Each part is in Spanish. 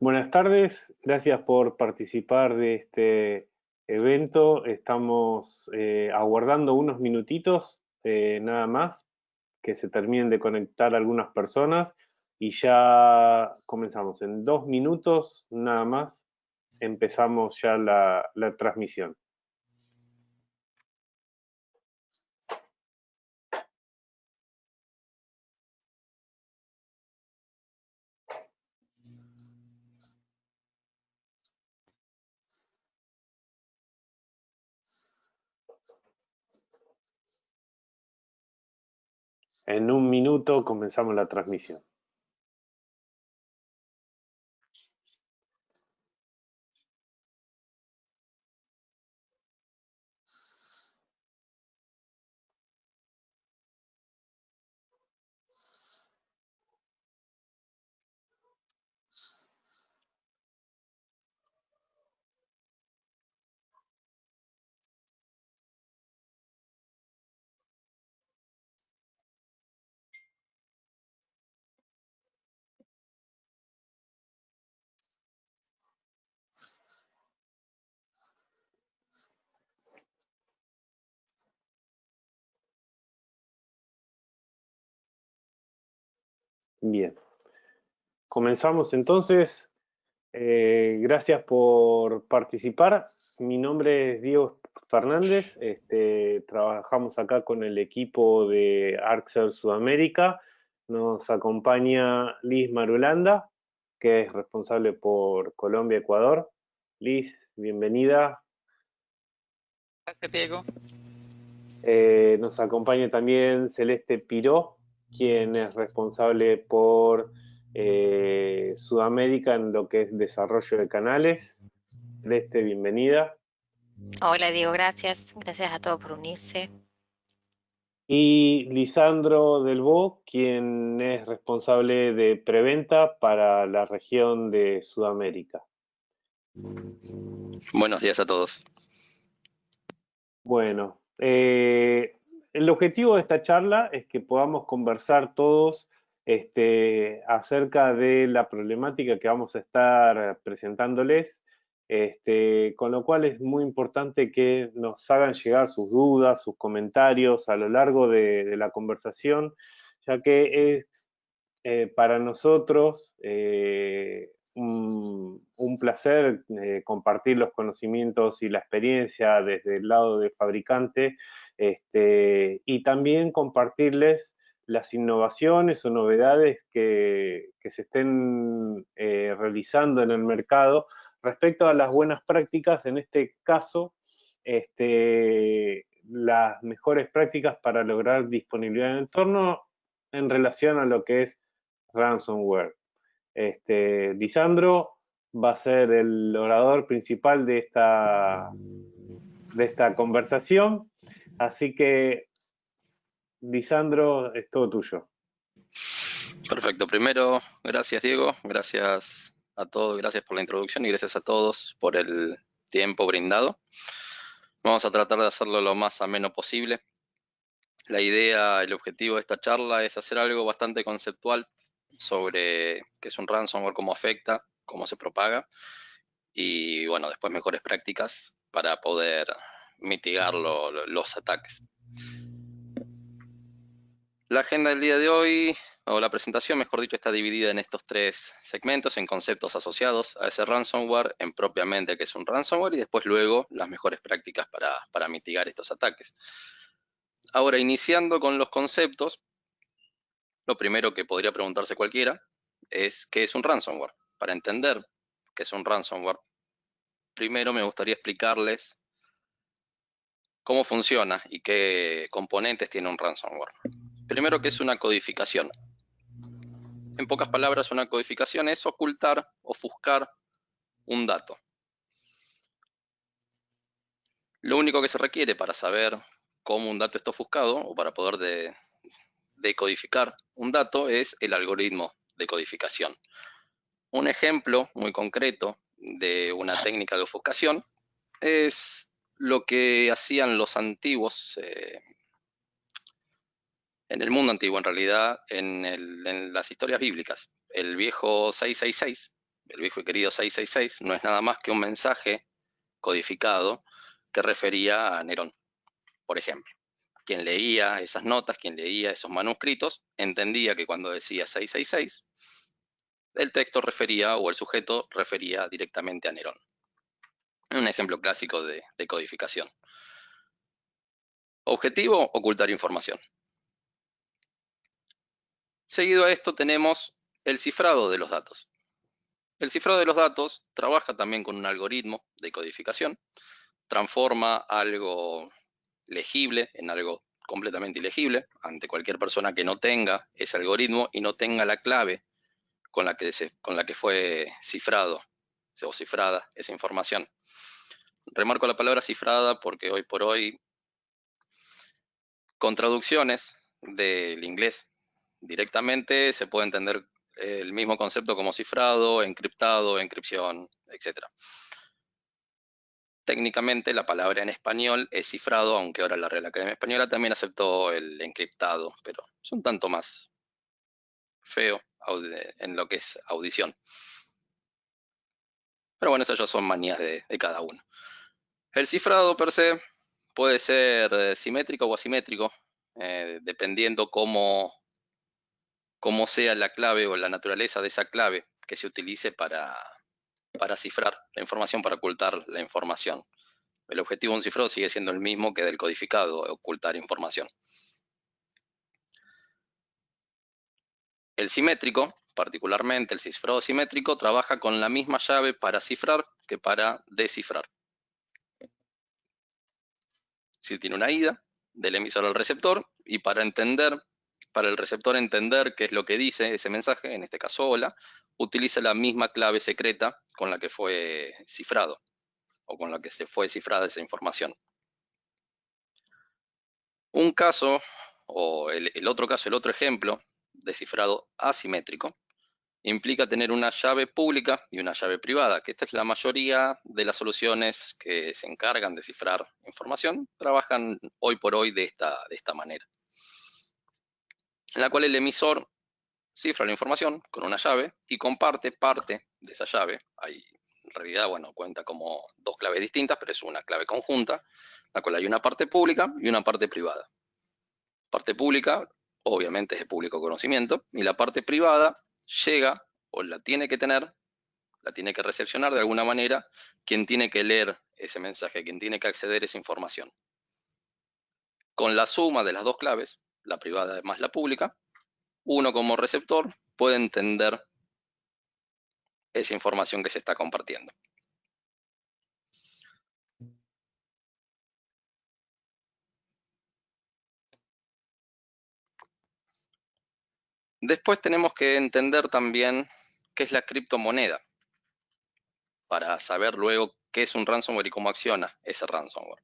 Buenas tardes, gracias por participar de este evento. Estamos aguardando unos minutitos nada más que se terminen de conectar algunas personas y ya comenzamos. En 2 minutos nada más empezamos ya la transmisión. En 1 minuto comenzamos la transmisión. Bien, comenzamos entonces. Gracias por participar. Mi nombre es Diego Fernández. Trabajamos acá con el equipo de Arxer Sudamérica. Nos acompaña Liz Marulanda, que es responsable por Colombia, Ecuador. Liz, bienvenida. Gracias, Diego. Nos acompaña también Celeste Piró, quien es responsable por Sudamérica en lo que es desarrollo de canales. Celeste, bienvenida. Hola Diego, gracias. Gracias a todos por unirse. Y Lisandro Delbo, quien es responsable de preventa para la región de Sudamérica. Buenos días a todos. Bueno, el objetivo de esta charla es que podamos conversar todos acerca de la problemática que vamos a estar presentándoles, con lo cual es muy importante que nos hagan llegar sus dudas, sus comentarios a lo largo de la conversación, ya que es para nosotros un placer compartir los conocimientos y la experiencia desde el lado del fabricante, y también compartirles las innovaciones o novedades que se estén realizando en el mercado respecto a las buenas prácticas, en este caso, las mejores prácticas para lograr disponibilidad en el entorno en relación a lo que es ransomware. Lisandro va a ser el orador principal de esta conversación, así que Lisandro, es todo tuyo. Perfecto. Primero, gracias Diego, gracias a todos, gracias por la introducción y gracias a todos por el tiempo brindado. Vamos a tratar de hacerlo lo más ameno posible. La idea, el objetivo de esta charla es hacer algo bastante conceptual sobre qué es un ransomware, cómo afecta, cómo se propaga y bueno, después mejores prácticas para poder mitigar los ataques. La agenda del día de hoy, o la presentación, mejor dicho, está dividida en estos 3 segmentos, en conceptos asociados a ese ransomware, en propiamente qué es un ransomware y después luego las mejores prácticas para mitigar estos ataques. Ahora, iniciando con los conceptos, lo primero que podría preguntarse cualquiera es ¿qué es un ransomware? Para entender qué es un ransomware, primero me gustaría explicarles cómo funciona y qué componentes tiene un ransomware. Primero, ¿qué es una codificación? En pocas palabras, una codificación es ocultar, ofuscar un dato. Lo único que se requiere para saber cómo un dato está ofuscado o para poder decodificar un dato es el algoritmo de codificación. Un ejemplo muy concreto de una técnica de ofuscación es lo que hacían los antiguos, en el mundo antiguo en realidad, en las historias bíblicas. El viejo 666 el viejo y querido 666, no es nada más que un mensaje codificado que refería a Nerón, por ejemplo. Quien leía esas notas, quien leía esos manuscritos, entendía que cuando decía 666, el texto refería, o el sujeto refería directamente a Nerón. Un ejemplo clásico de codificación. Objetivo, ocultar información. Seguido a esto tenemos el cifrado de los datos. El cifrado de los datos trabaja también con un algoritmo de codificación, transforma algo legible en algo completamente ilegible ante cualquier persona que no tenga ese algoritmo y no tenga la clave con la que fue cifrado o cifrada esa información. Remarco la palabra cifrada porque hoy por hoy, con traducciones del inglés directamente, se puede entender el mismo concepto como cifrado, encriptado, encripción, etc. Técnicamente la palabra en español es cifrado, aunque ahora la Real Academia Española también aceptó el encriptado, pero es un tanto más feo en lo que es audición. Pero bueno, esas ya son manías de cada uno. El cifrado per se puede ser simétrico o asimétrico, dependiendo cómo sea la clave o la naturaleza de esa clave que se utilice para cifrar la información, para ocultar la información. El objetivo de un cifrado sigue siendo el mismo que del codificado, ocultar información. El simétrico, particularmente el cifrado simétrico, trabaja con la misma llave para cifrar que para descifrar. Si tiene una ida del emisor al receptor, y para el receptor entender qué es lo que dice ese mensaje, en este caso hola, utiliza la misma clave secreta con la que fue cifrado o con la que se fue cifrada esa información. Un caso, o el otro ejemplo de cifrado asimétrico, implica tener una llave pública y una llave privada, que esta es la mayoría de las soluciones que se encargan de cifrar información, trabajan hoy por hoy de esta manera, en la cual el emisor cifra la información con una llave y comparte parte de esa llave. Ahí, en realidad, bueno, cuenta como dos claves distintas, pero es una clave conjunta, la cual hay una parte pública y una parte privada. Parte pública, obviamente, es de público conocimiento, y la parte privada llega o la tiene que tener, la tiene que recepcionar de alguna manera quien tiene que leer ese mensaje, quien tiene que acceder a esa información. Con la suma de las dos claves, la privada más la pública, uno como receptor puede entender esa información que se está compartiendo. Después tenemos que entender también qué es la criptomoneda, para saber luego qué es un ransomware y cómo acciona ese ransomware.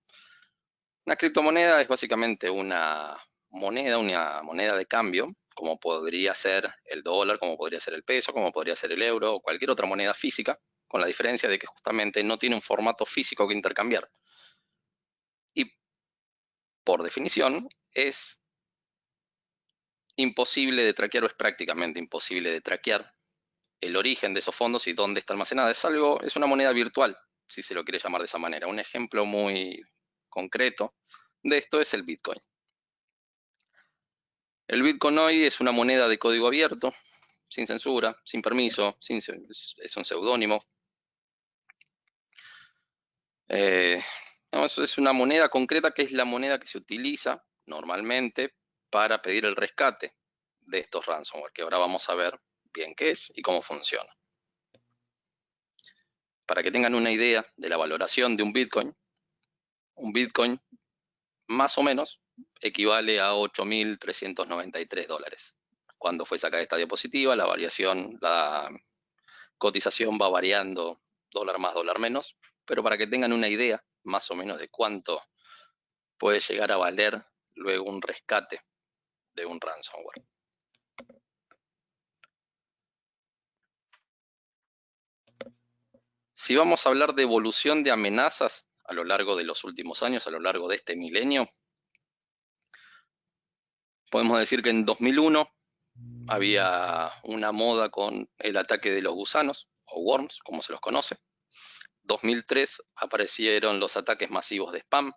Una criptomoneda es básicamente una moneda de cambio, como podría ser el dólar, como podría ser el peso, como podría ser el euro o cualquier otra moneda física, con la diferencia de que justamente no tiene un formato físico que intercambiar. Y por definición es imposible de traquear, o es prácticamente imposible de traquear el origen de esos fondos y dónde está almacenada. Es una moneda virtual, si se lo quiere llamar de esa manera. Un ejemplo muy concreto de esto es el Bitcoin. El Bitcoin hoy es una moneda de código abierto, sin censura, sin permiso, es un seudónimo. Es una moneda concreta que es la moneda que se utiliza normalmente para pedir el rescate de estos ransomware, que ahora vamos a ver bien qué es y cómo funciona. Para que tengan una idea de la valoración de un Bitcoin más o menos equivale a $8.393. Cuando fue sacada esta diapositiva, la cotización va variando, dólar más, dólar menos, pero para que tengan una idea más o menos de cuánto puede llegar a valer luego un rescate de un ransomware. Si vamos a hablar de evolución de amenazas a lo largo de los últimos años, a lo largo de este milenio, podemos decir que en 2001 había una moda con el ataque de los gusanos o worms, como se los conoce. 2003 aparecieron los ataques masivos de spam,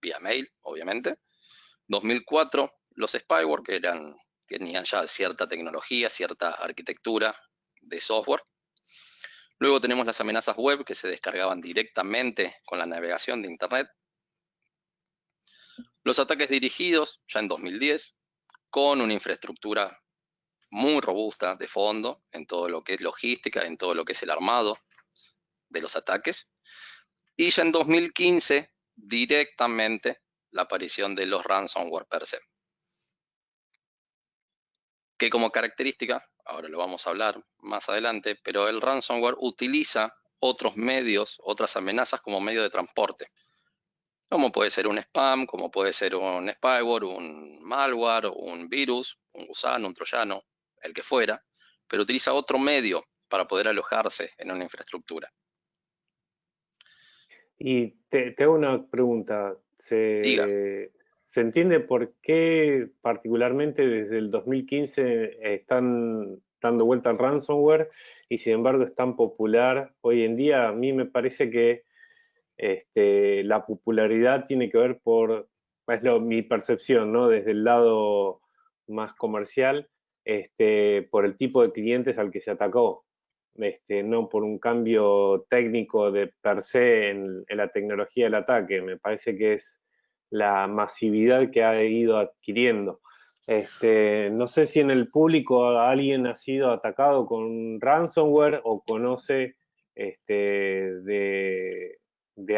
vía mail, obviamente. 2004 los spyware, que tenían ya cierta tecnología, cierta arquitectura de software. Luego tenemos las amenazas web, que se descargaban directamente con la navegación de Internet. Los ataques dirigidos, ya en 2010, con una infraestructura muy robusta de fondo en todo lo que es logística, en todo lo que es el armado de los ataques. Y ya en 2015, directamente, la aparición de los ransomware per se. Que como característica, ahora lo vamos a hablar más adelante, pero el ransomware utiliza otros medios, otras amenazas como medio de transporte. Como puede ser un spam, como puede ser un spyware, un malware, un virus, un gusano, un troyano, el que fuera, pero utiliza otro medio para poder alojarse en una infraestructura. Y te hago una pregunta. Diga. ¿Se entiende por qué particularmente desde el 2015 están dando vuelta al ransomware y sin embargo es tan popular hoy en día? A mí me parece que la popularidad tiene que ver mi percepción, ¿no? Desde el lado más comercial, por el tipo de clientes al que se atacó. No por un cambio técnico de per se en la tecnología del ataque. Me parece que es la masividad que ha ido adquiriendo. No sé si en el público alguien ha sido atacado con ransomware o conoce de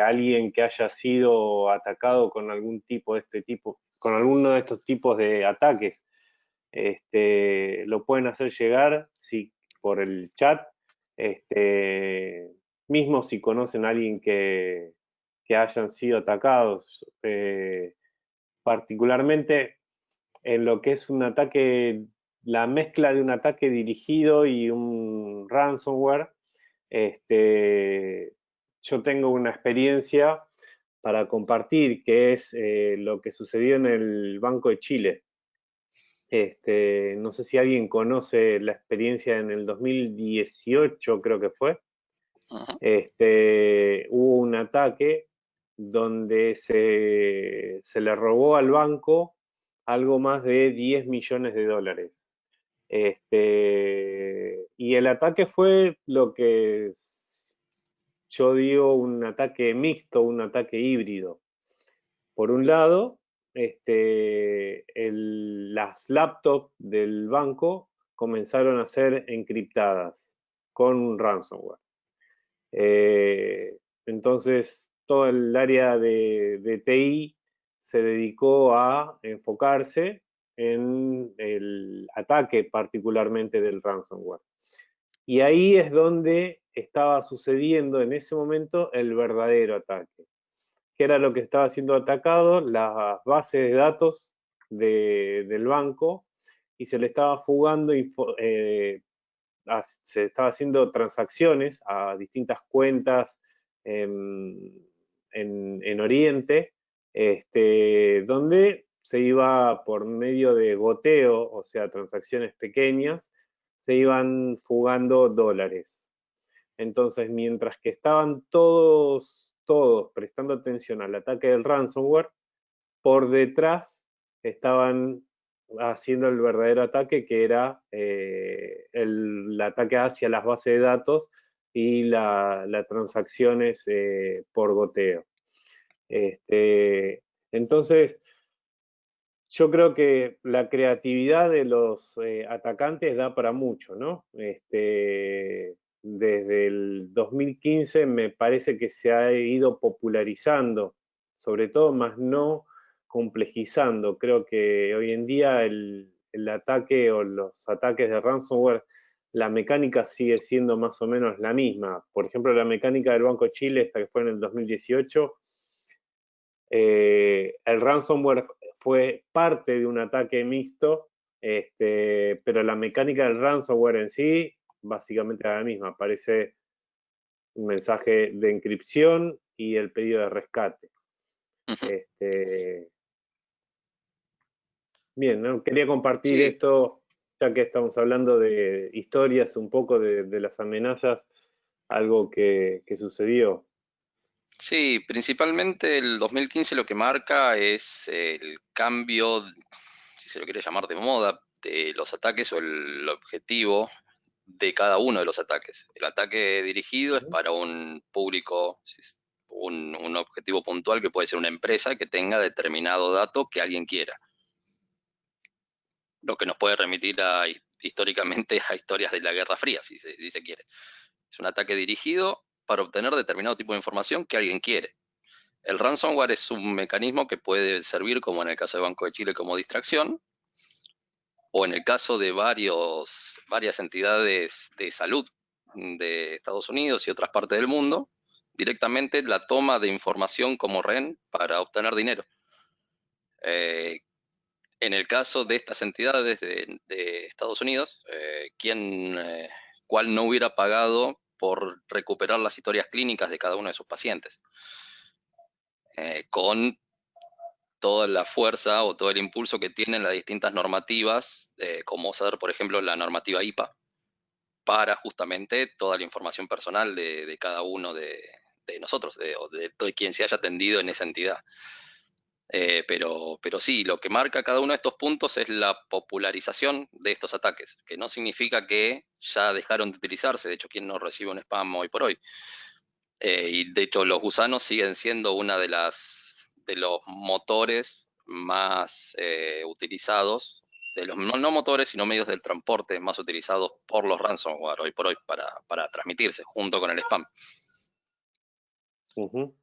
alguien que haya sido atacado con algún con alguno de estos tipos de ataques. Lo pueden hacer llegar por el chat, mismo si conocen a alguien que hayan sido atacados, particularmente en lo que es un ataque, la mezcla de un ataque dirigido y un ransomware. Yo tengo una experiencia para compartir, que es lo que sucedió en el Banco de Chile. No sé si alguien conoce la experiencia en el 2018, creo que fue. Hubo un ataque donde se le robó al banco algo más de 10 millones de dólares. Y el ataque fue lo que yo digo un ataque mixto, un ataque híbrido. Por un lado, las laptops del banco comenzaron a ser encriptadas con un ransomware. Entonces, todo el área de TI se dedicó a enfocarse en el ataque particularmente del ransomware. Y ahí es donde estaba sucediendo en ese momento el verdadero ataque. ¿Qué era lo que estaba siendo atacado? Las bases de datos del banco, y se le estaba fugando, se estaba haciendo transacciones a distintas cuentas en Oriente, donde se iba por medio de goteo, o sea, transacciones pequeñas, se iban fugando dólares. Entonces, mientras que estaban todos prestando atención al ataque del ransomware, por detrás estaban haciendo el verdadero ataque, que era el ataque hacia las bases de datos y las transacciones por goteo. Entonces, yo creo que la creatividad de los atacantes da para mucho, ¿no? Desde el 2015 me parece que se ha ido popularizando, sobre todo, más no complejizando. Creo que hoy en día el ataque o los ataques de ransomware, la mecánica sigue siendo más o menos la misma. Por ejemplo, la mecánica del Banco de Chile, esta que fue en el 2018, el ransomware fue parte de un ataque mixto, pero la mecánica del ransomware en sí básicamente era la misma. Aparece un mensaje de encripción y el pedido de rescate. Bien, ¿no? Quería compartir esto ya que estamos hablando de historias un poco de las amenazas, algo que sucedió. Sí, principalmente el 2015 lo que marca es el cambio, si se lo quiere llamar de moda, de los ataques o el objetivo de cada uno de los ataques. El ataque dirigido es para un público, un objetivo puntual que puede ser una empresa que tenga determinado dato que alguien quiera. Lo que nos puede remitir históricamente a historias de la Guerra Fría, si se quiere. Es un ataque dirigido para obtener determinado tipo de información que alguien quiere. El ransomware es un mecanismo que puede servir, como en el caso de Banco de Chile, como distracción, o en el caso de varias entidades de salud de Estados Unidos y otras partes del mundo, directamente la toma de información como rehén para obtener dinero. En el caso de estas entidades de Estados Unidos, ¿cuál no hubiera pagado por recuperar las historias clínicas de cada uno de sus pacientes? Con toda la fuerza o todo el impulso que tienen las distintas normativas, como ser, por ejemplo, la normativa IPA, para justamente toda la información personal de cada uno de nosotros, de quien se haya atendido en esa entidad. Pero sí, lo que marca cada uno de estos puntos es la popularización de estos ataques, que no significa que ya dejaron de utilizarse. De hecho, ¿quién no recibe un spam hoy por hoy? Y de hecho, los gusanos siguen siendo una de los motores más utilizados, de los no motores, sino medios del transporte más utilizados por los ransomware hoy por hoy para transmitirse junto con el spam.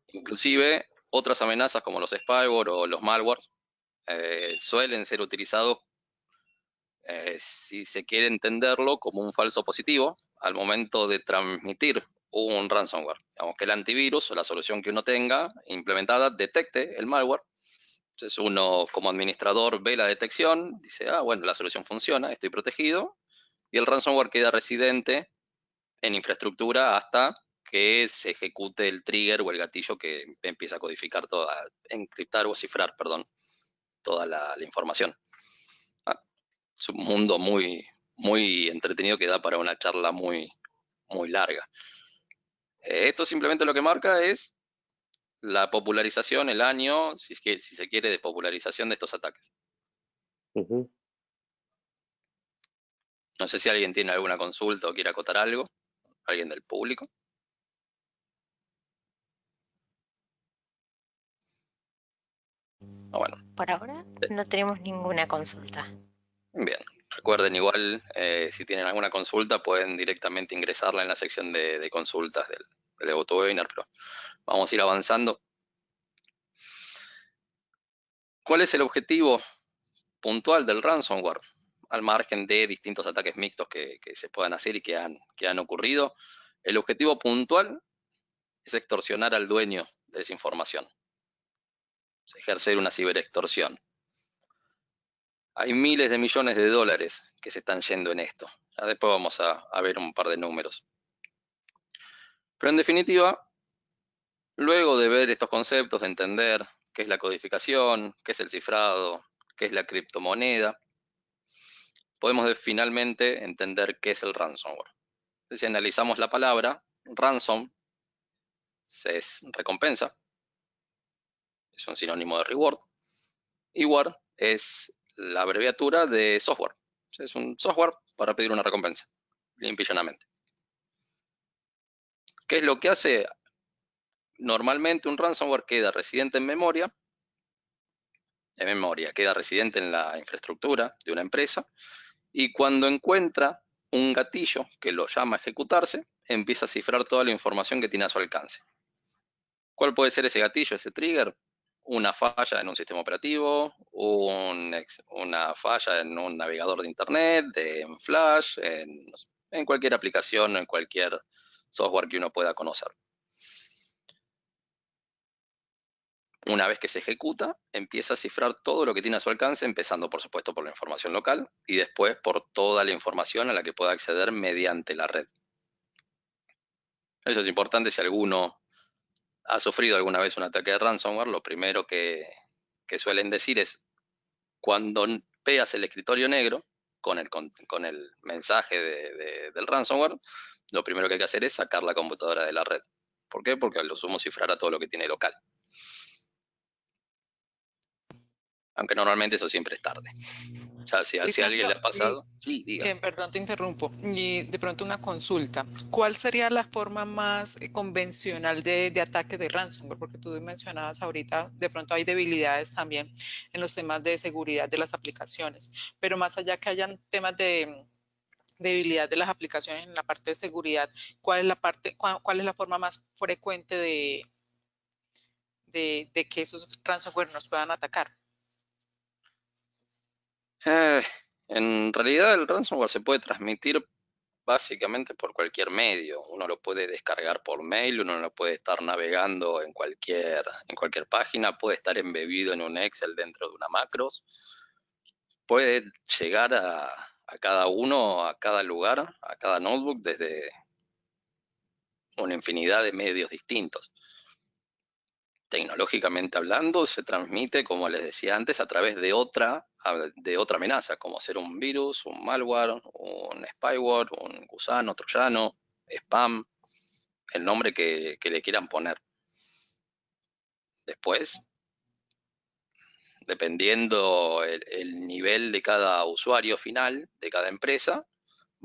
Inclusive, otras amenazas como los spyware o los malwares suelen ser utilizados, si se quiere entenderlo, como un falso positivo al momento de transmitir un ransomware. Digamos que el antivirus o la solución que uno tenga implementada detecte el malware. Entonces uno como administrador ve la detección, dice, bueno, la solución funciona, estoy protegido, y el ransomware queda residente en infraestructura hasta que se ejecute el trigger o el gatillo que empieza a codificar encriptar o cifrar, perdón, toda la información. Es un mundo muy, muy entretenido que da para una charla muy, muy larga. Esto simplemente lo que marca es la popularización, el año, si se quiere, de popularización de estos ataques. No sé si alguien tiene alguna consulta o quiere acotar algo, alguien del público. Bueno. Por ahora no tenemos ninguna consulta. Bien, recuerden igual, si tienen alguna consulta pueden directamente ingresarla en la sección de consultas del GoToWebinar, pero vamos a ir avanzando. ¿Cuál es el objetivo puntual del ransomware? Al margen de distintos ataques mixtos que se puedan hacer y que han ocurrido, el objetivo puntual es extorsionar al dueño de esa información. Es ejercer una ciberextorsión. Hay miles de millones de dólares que se están yendo en esto. Ya después vamos a ver un par de números. Pero en definitiva, luego de ver estos conceptos, de entender qué es la codificación, qué es el cifrado, qué es la criptomoneda, podemos finalmente entender qué es el ransomware. Si analizamos la palabra, ransom es recompensa, es un sinónimo de reward, y ware es la abreviatura de software. Es un software para pedir una recompensa, limpio y llanamente. ¿Qué es lo que hace? Normalmente un ransomware queda residente en memoria, queda residente en la infraestructura de una empresa, y cuando encuentra un gatillo que lo llama a ejecutarse, empieza a cifrar toda la información que tiene a su alcance. ¿Cuál puede ser ese gatillo, ese trigger? Una falla en un sistema operativo, una falla en un navegador de internet, en Flash, en cualquier aplicación, en cualquier software que uno pueda conocer. Una vez que se ejecuta, empieza a cifrar todo lo que tiene a su alcance, empezando por supuesto por la información local y después por toda la información a la que pueda acceder mediante la red. Eso es importante. Si alguno ha sufrido alguna vez un ataque de ransomware, lo primero que suelen decir es, cuando veas el escritorio negro, con el mensaje del ransomware, lo primero que hay que hacer es sacar la computadora de la red. ¿Por qué? Porque a lo sumo cifrará todo lo que tiene local. Aunque normalmente eso siempre es tarde. Ya si a alguien le ha pasado, sí, diga. Perdón, te interrumpo. Y de pronto una consulta. ¿Cuál sería la forma más convencional de ataque de ransomware? Porque tú mencionabas ahorita, de pronto hay debilidades también en los temas de seguridad de las aplicaciones. Pero más allá que hayan temas de debilidad de las aplicaciones en la parte de seguridad, ¿cuál es la forma más frecuente de que esos ransomware nos puedan atacar? En realidad el ransomware se puede transmitir básicamente por cualquier medio. Uno lo puede descargar por mail, uno lo puede estar navegando en cualquier página, puede estar embebido en un Excel dentro de una macros, puede llegar a cada uno, a cada lugar, a cada notebook desde una infinidad de medios distintos. Tecnológicamente hablando, se transmite, como les decía antes, a través de otra amenaza, como ser un virus, un malware, un spyware, un gusano, troyano, spam, el nombre que le quieran poner. Después, dependiendo el nivel de cada usuario final, de cada empresa,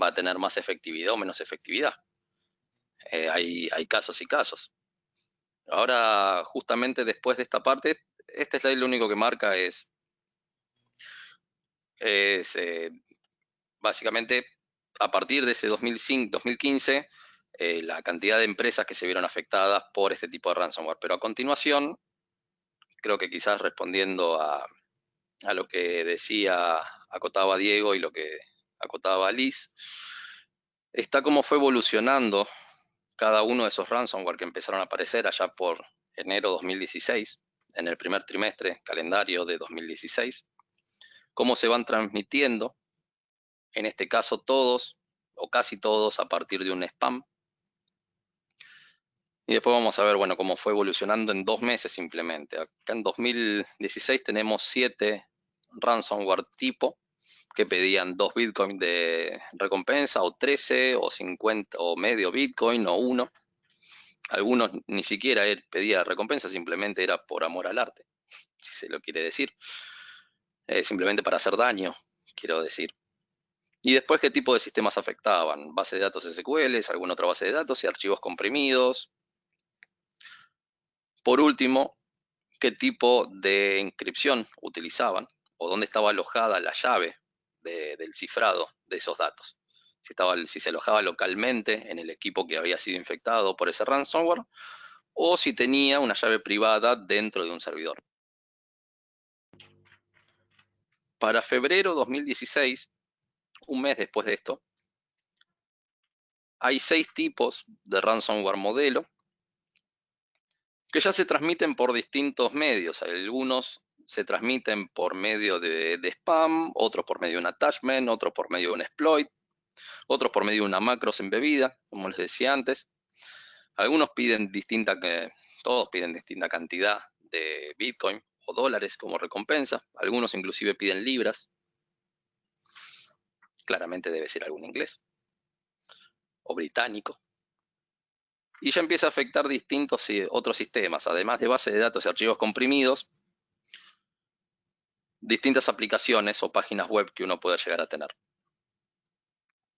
va a tener más efectividad o menos efectividad. Hay casos y casos. Ahora, justamente después de esta parte, este slide lo único que marca es básicamente a partir de ese 2015, la cantidad de empresas que se vieron afectadas por este tipo de ransomware. Pero a continuación, creo que quizás respondiendo a lo que acotaba Diego y lo que acotaba Liz, está cómo fue evolucionando cada uno de esos ransomware que empezaron a aparecer allá por enero 2016, en el primer trimestre calendario de 2016, cómo se van transmitiendo, en este caso todos o casi todos a partir de un spam. Y después vamos a ver, bueno, cómo fue evolucionando en 2 meses simplemente. Acá en 2016 tenemos 7 ransomware tipo que pedían 2 Bitcoin de recompensa, o 13, o 50, o medio Bitcoin, o 1. Algunos ni siquiera pedía recompensa, simplemente era por amor al arte, si se lo quiere decir. Simplemente para hacer daño, quiero decir. Y después, ¿qué tipo de sistemas afectaban? Base de datos SQL, alguna otra base de datos y archivos comprimidos. Por último, ¿qué tipo de inscripción utilizaban? ¿O dónde estaba alojada la llave del cifrado de esos datos? Si se alojaba localmente en el equipo que había sido infectado por ese ransomware, o si tenía una llave privada dentro de un servidor. Para febrero 2016, un mes después de esto, hay 6 tipos de ransomware modelo que ya se transmiten por distintos medios. Algunos se transmiten por medio de spam, otros por medio de un attachment, otros por medio de un exploit, otros por medio de una macros embebida, como les decía antes. Algunos todos piden distinta cantidad de Bitcoin o dólares como recompensa. Algunos inclusive piden libras. Claramente debe ser algún inglés o británico. Y ya empieza a afectar distintos otros sistemas, además de base de datos y archivos comprimidos, distintas aplicaciones o páginas web que uno pueda llegar a tener.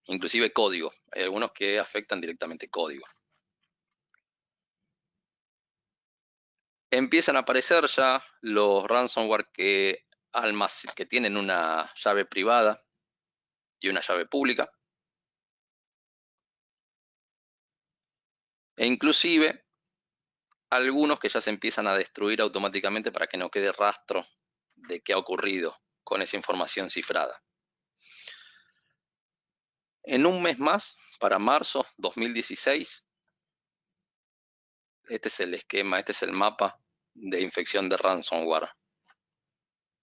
Inclusive código. Hay algunos que afectan directamente código. Empiezan a aparecer ya los ransomware que tienen una llave privada y una llave pública. E inclusive algunos que ya se empiezan a destruir automáticamente para que no quede rastro de qué ha ocurrido con esa información cifrada. En un mes más, para marzo 2016, este es el esquema, este es el mapa de infección de ransomware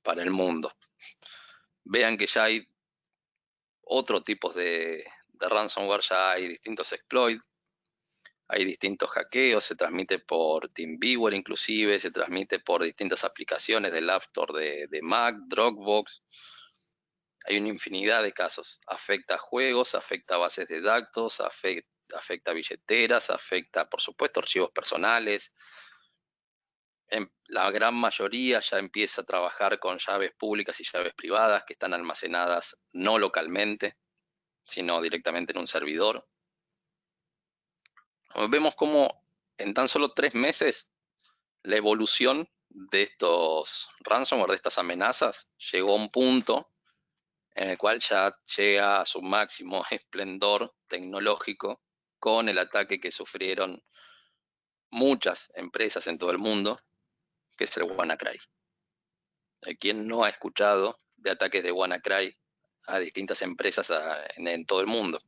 para el mundo. Vean que ya hay otros tipos de ransomware, ya hay distintos exploits, hay distintos hackeos, se transmite por TeamViewer inclusive, se transmite por distintas aplicaciones del App Store de Mac, Dropbox. Hay una infinidad de casos. Afecta a juegos, afecta a bases de datos, afecta a billeteras, afecta, por supuesto, archivos personales. La gran mayoría ya empieza a trabajar con llaves públicas y llaves privadas que están almacenadas no localmente, sino directamente en un servidor. Vemos cómo en tan solo 3 meses la evolución de estos ransomware, de estas amenazas, llegó a un punto en el cual ya llega a su máximo esplendor tecnológico con el ataque que sufrieron muchas empresas en todo el mundo, que es el WannaCry. ¿Quién no ha escuchado de ataques de WannaCry a distintas empresas en todo el mundo?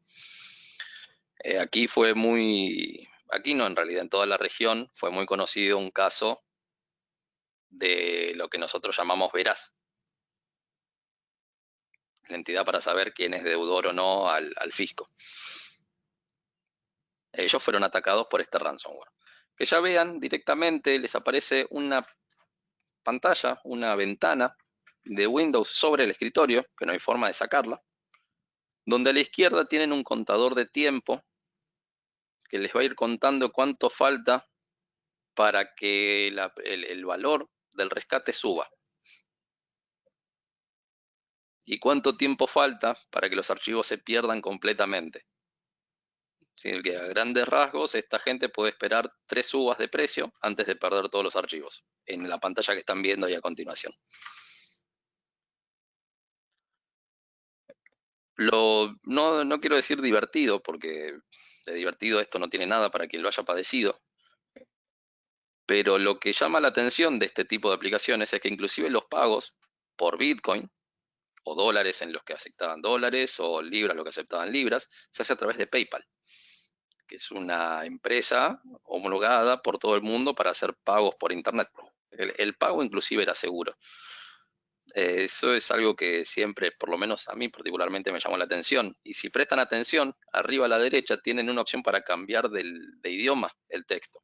Aquí no, en realidad en toda la región fue muy conocido un caso de lo que nosotros llamamos Veraz, la entidad para saber quién es deudor o no al fisco. Ellos fueron atacados por este ransomware. Que ya vean directamente, les aparece una pantalla, una ventana de Windows sobre el escritorio, que no hay forma de sacarla, donde a la izquierda tienen un contador de tiempo que les va a ir contando cuánto falta para que el valor del rescate suba. Y cuánto tiempo falta para que los archivos se pierdan completamente. Así que a grandes rasgos, esta gente puede esperar 3 subas de precio antes de perder todos los archivos, en la pantalla que están viendo ahí a continuación. No quiero decir divertido, porque de divertido esto no tiene nada para quien lo haya padecido, pero lo que llama la atención de este tipo de aplicaciones es que inclusive los pagos por Bitcoin, o dólares en los que aceptaban dólares, o libras, lo que aceptaban libras, se hace a través de PayPal, que es una empresa homologada por todo el mundo para hacer pagos por internet. El pago inclusive era seguro. Eso es algo que siempre, por lo menos a mí particularmente, me llamó la atención. Y si prestan atención, arriba a la derecha tienen una opción para cambiar de idioma el texto.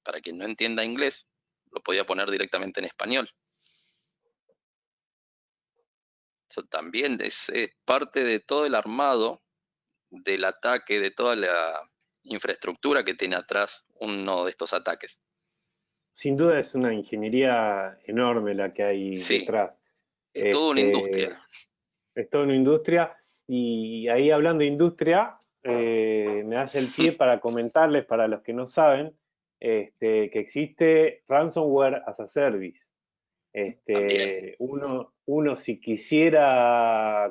Para quien no entienda inglés, lo podía poner directamente en español. Eso también es parte de todo el armado del ataque, de toda la infraestructura que tiene atrás uno de estos ataques. Sin duda es una ingeniería enorme la que hay detrás. Es toda una industria. Es toda una industria. Y ahí hablando de industria, me hace el pie para comentarles, para los que no saben, que existe Ransomware as a Service. Uno si quisiera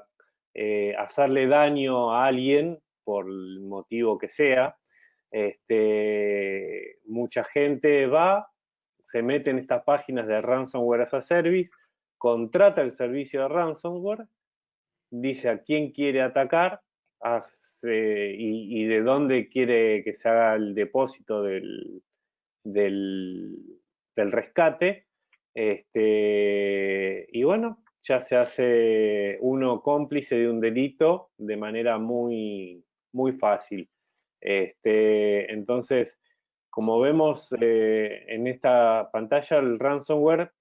hacerle daño a alguien, por el motivo que sea, mucha gente va, se mete en estas páginas de Ransomware as a Service, contrata el servicio de ransomware, dice a quién quiere atacar y de dónde quiere que se haga el depósito del rescate, y bueno, ya se hace uno cómplice de un delito de manera muy, muy fácil. Entonces, como vemos en esta pantalla, el ransomware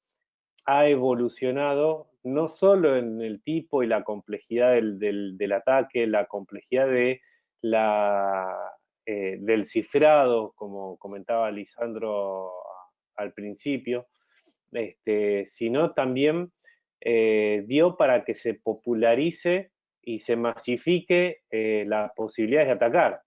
ha evolucionado no solo en el tipo y la complejidad del ataque, la complejidad del cifrado, como comentaba Lisandro al principio, sino también dio para que se popularice y se masifique las posibilidades de atacar.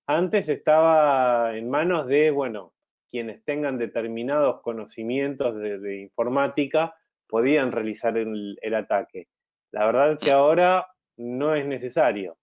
Antes estaba en manos de, bueno, quienes tengan determinados conocimientos de informática podían realizar el ataque. La verdad que ahora no es necesario.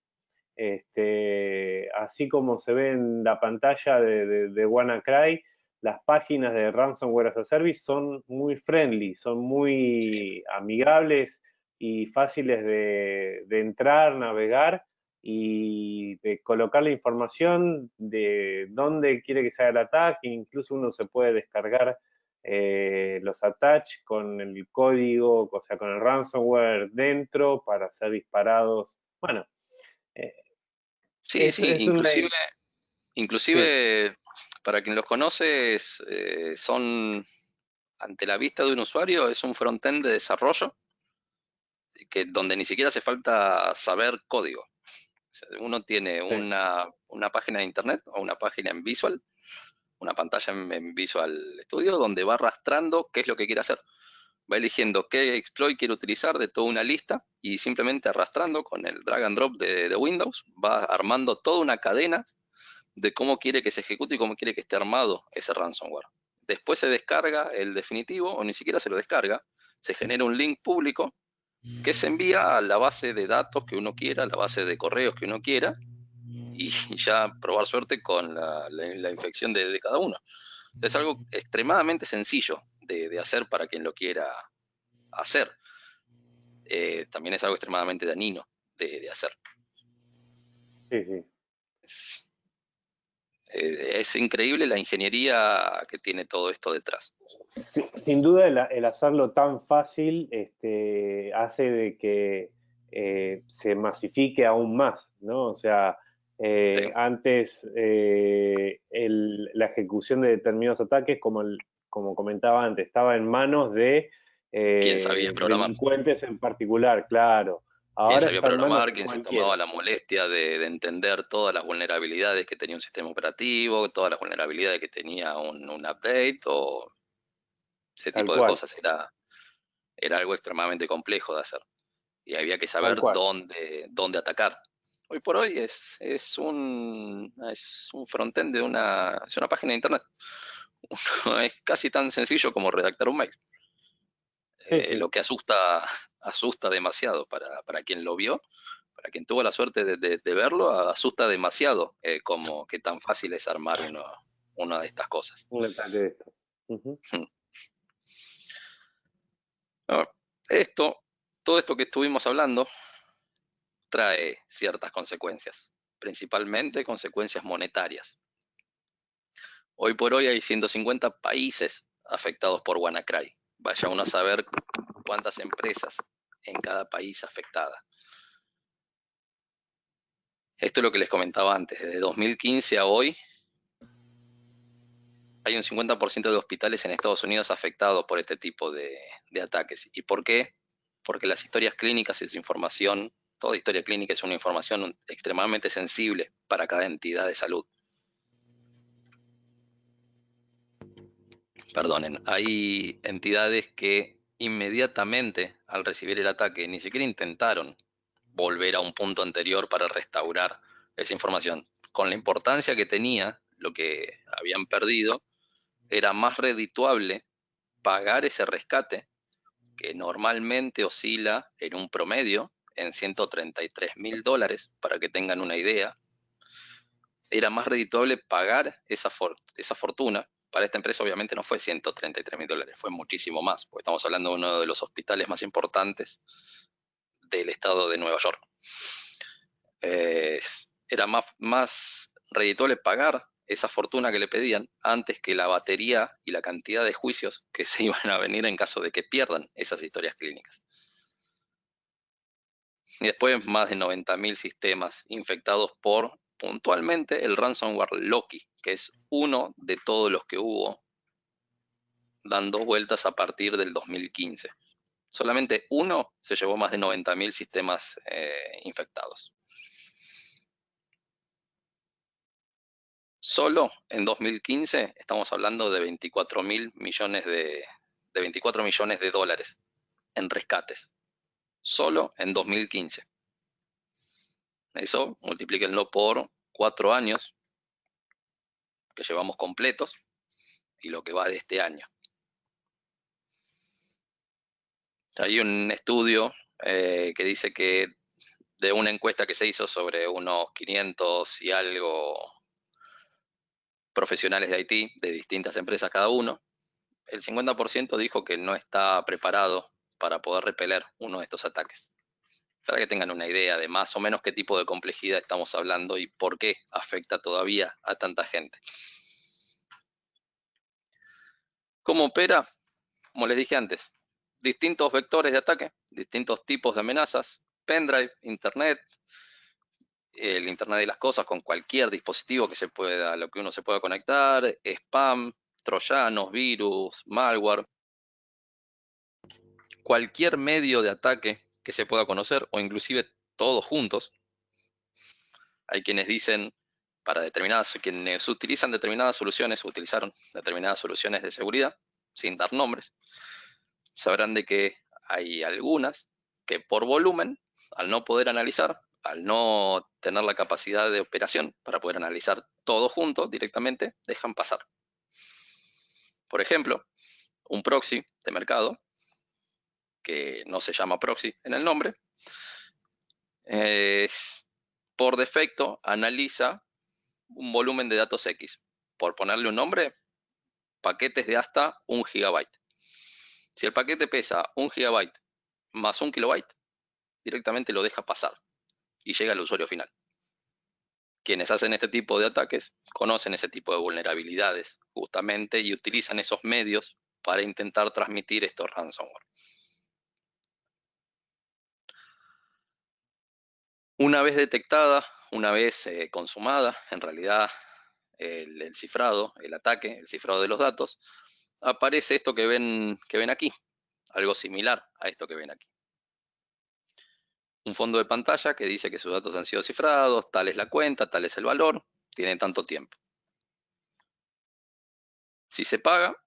Así como se ve en la pantalla de WannaCry, las páginas de Ransomware as a Service son muy friendly, son muy amigables y fáciles de entrar, navegar y de colocar la información de dónde quiere que se haga el ataque. Incluso uno se puede descargar los attach con el código, o sea, con el ransomware dentro para ser disparados. Bueno, sí, inclusive para quien los conoce, son, ante la vista de un usuario, es un frontend de desarrollo donde ni siquiera hace falta saber código. O sea, uno tiene Sí. una página de internet o una página en Visual, una pantalla en Visual Studio, donde va arrastrando qué es lo que quiere hacer. Va eligiendo qué exploit quiere utilizar de toda una lista y simplemente arrastrando con el drag and drop de Windows, va armando toda una cadena de cómo quiere que se ejecute y cómo quiere que esté armado ese ransomware. Después se descarga el definitivo o ni siquiera se lo descarga, se genera un link público que se envía a la base de datos que uno quiera, a la base de correos que uno quiera, y ya probar suerte con la infección de cada uno. Es algo extremadamente sencillo de hacer para quien lo quiera hacer. También es algo extremadamente dañino de hacer. Sí, sí. Es increíble la ingeniería que tiene todo esto detrás. Sin duda el hacerlo tan fácil hace de que se masifique aún más, ¿no? O sea, Sí. antes la ejecución de determinados ataques, como comentaba antes, estaba en manos de ¿Quién sabía programar? delincuentes en particular, claro. Quien Ahora sabía está en manos programar, de quien se cualquiera. tomaba la molestia de entender todas las vulnerabilidades que tenía un sistema operativo, todas las vulnerabilidades que tenía un update o ese Tal tipo de cual, cosas. Era algo extremadamente complejo de hacer y había que tal saber cual. dónde atacar. Hoy por hoy es un frontend es una página de internet. Es casi tan sencillo como redactar un mail. Sí, sí. Lo que asusta demasiado para quien lo vio, para quien tuvo la suerte de verlo, asusta demasiado como que tan fácil es armar una de estas cosas. Un ataque de estos. Ujú. Ahora, todo esto que estuvimos hablando trae ciertas consecuencias, principalmente consecuencias monetarias. Hoy por hoy hay 150 países afectados por WannaCry. Vaya uno a saber cuántas empresas en cada país afectada. Esto es lo que les comentaba antes, desde 2015 a hoy hay un 50% de hospitales en Estados Unidos afectados por este tipo de ataques. ¿Y por qué? Porque las historias clínicas es información, toda historia clínica es una información extremadamente sensible para cada entidad de salud. Perdonen, hay entidades que inmediatamente al recibir el ataque ni siquiera intentaron volver a un punto anterior para restaurar esa información. Con la importancia que tenía lo que habían perdido, era más redituable pagar ese rescate, que normalmente oscila en un promedio en $133.000, para que tengan una idea. Era más redituable pagar esa fortuna. Para esta empresa obviamente no fue $133.000, fue muchísimo más, porque estamos hablando de uno de los hospitales más importantes del estado de Nueva York. Era más redituable pagar esa fortuna que le pedían antes que la batería y la cantidad de juicios que se iban a venir en caso de que pierdan esas historias clínicas. Y después más de 90.000 sistemas infectados por, puntualmente, el ransomware Loki, que es uno de todos los que hubo dando vueltas a partir del 2015. Solamente uno se llevó más de 90.000 sistemas infectados. Solo en 2015 estamos hablando de 24 millones de dólares en rescates. Solo en 2015. Eso multiplíquenlo por 4 años que llevamos completos y lo que va de este año. Hay un estudio que dice que de una encuesta que se hizo sobre unos 500 y algo profesionales de IT, de distintas empresas cada uno, el 50% dijo que no está preparado para poder repeler uno de estos ataques. Para que tengan una idea de más o menos qué tipo de complejidad estamos hablando y por qué afecta todavía a tanta gente. ¿Cómo opera? Como les dije antes, distintos vectores de ataque, distintos tipos de amenazas, pendrive, internet, el internet de las cosas con cualquier dispositivo a lo que uno se pueda conectar, spam, troyanos, virus, malware, cualquier medio de ataque que se pueda conocer, o inclusive todos juntos. Hay quienes dicen, quienes utilizan determinadas soluciones, utilizaron determinadas soluciones de seguridad, sin dar nombres, sabrán de que hay algunas que por volumen, al no poder analizar, al no tener la capacidad de operación para poder analizar todo junto directamente, dejan pasar. Por ejemplo, un proxy de mercado, que no se llama proxy en el nombre, por defecto analiza un volumen de datos X. Por ponerle un nombre, paquetes de hasta 1 GB. Si el paquete pesa 1 GB más 1 KB, directamente lo deja pasar y llega al usuario final. Quienes hacen este tipo de ataques conocen ese tipo de vulnerabilidades justamente y utilizan esos medios para intentar transmitir estos ransomware. Una vez detectada, una vez consumada, en realidad el cifrado, el ataque, el cifrado de los datos, aparece esto que ven aquí, algo similar a esto que ven aquí. Un fondo de pantalla que dice que sus datos han sido cifrados, tal es la cuenta, tal es el valor, tiene tanto tiempo. Si se paga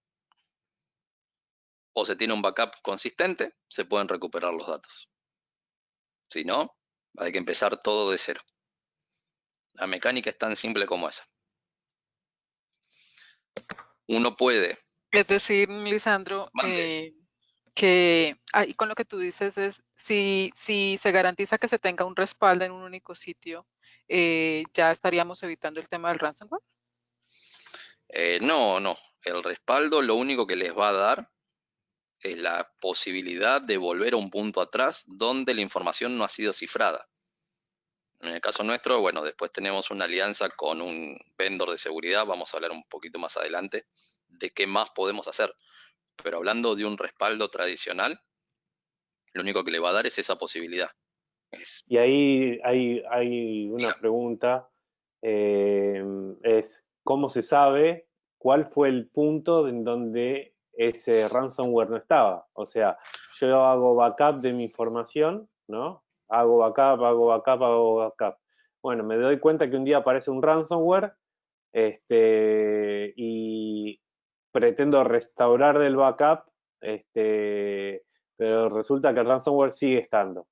o se tiene un backup consistente, se pueden recuperar los datos. Si no, hay que empezar todo de cero. La mecánica es tan simple como esa. Uno puede... Es decir, Lisandro, y con lo que tú dices es, si se garantiza que se tenga un respaldo en un único sitio, ya estaríamos evitando el tema del ransomware. No. El respaldo lo único que les va a dar es la posibilidad de volver a un punto atrás donde la información no ha sido cifrada. En el caso nuestro, bueno, después tenemos una alianza con un vendor de seguridad, vamos a hablar un poquito más adelante de qué más podemos hacer. Pero hablando de un respaldo tradicional, lo único que le va a dar es esa posibilidad. Y ahí hay una pregunta, es ¿cómo se sabe cuál fue el punto en donde ese ransomware no estaba? O sea, yo hago backup de mi información, ¿no? Hago backup. Bueno, me doy cuenta que un día aparece un ransomware y pretendo restaurar del backup, pero resulta que el ransomware sigue estando.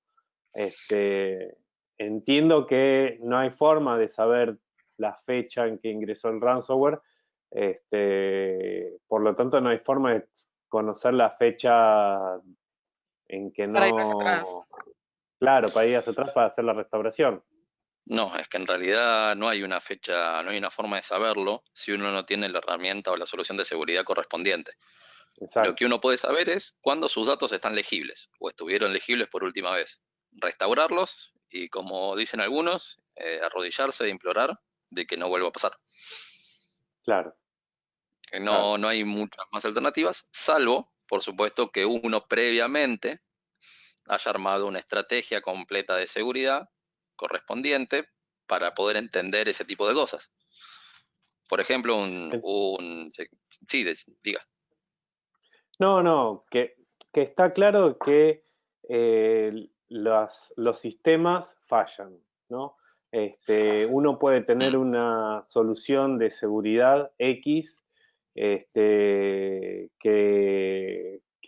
Entiendo que no hay forma de saber la fecha en que ingresó el ransomware, por lo tanto no hay forma de conocer la fecha en que Para ir hacia no... atrás. Claro, para ir hacia atrás para hacer la restauración. No, es que en realidad no hay una fecha, no hay una forma de saberlo si uno no tiene la herramienta o la solución de seguridad correspondiente. Exacto. Lo que uno puede saber es cuándo sus datos están legibles o estuvieron legibles por última vez. Restaurarlos y, como dicen algunos, arrodillarse e implorar de que no vuelva a pasar. Claro. No hay muchas más alternativas, salvo, por supuesto, que uno previamente haya armado una estrategia completa de seguridad correspondiente para poder entender ese tipo de cosas. Por ejemplo, sí, diga. No, que está claro que los sistemas fallan, ¿no? Uno puede tener una solución de seguridad X que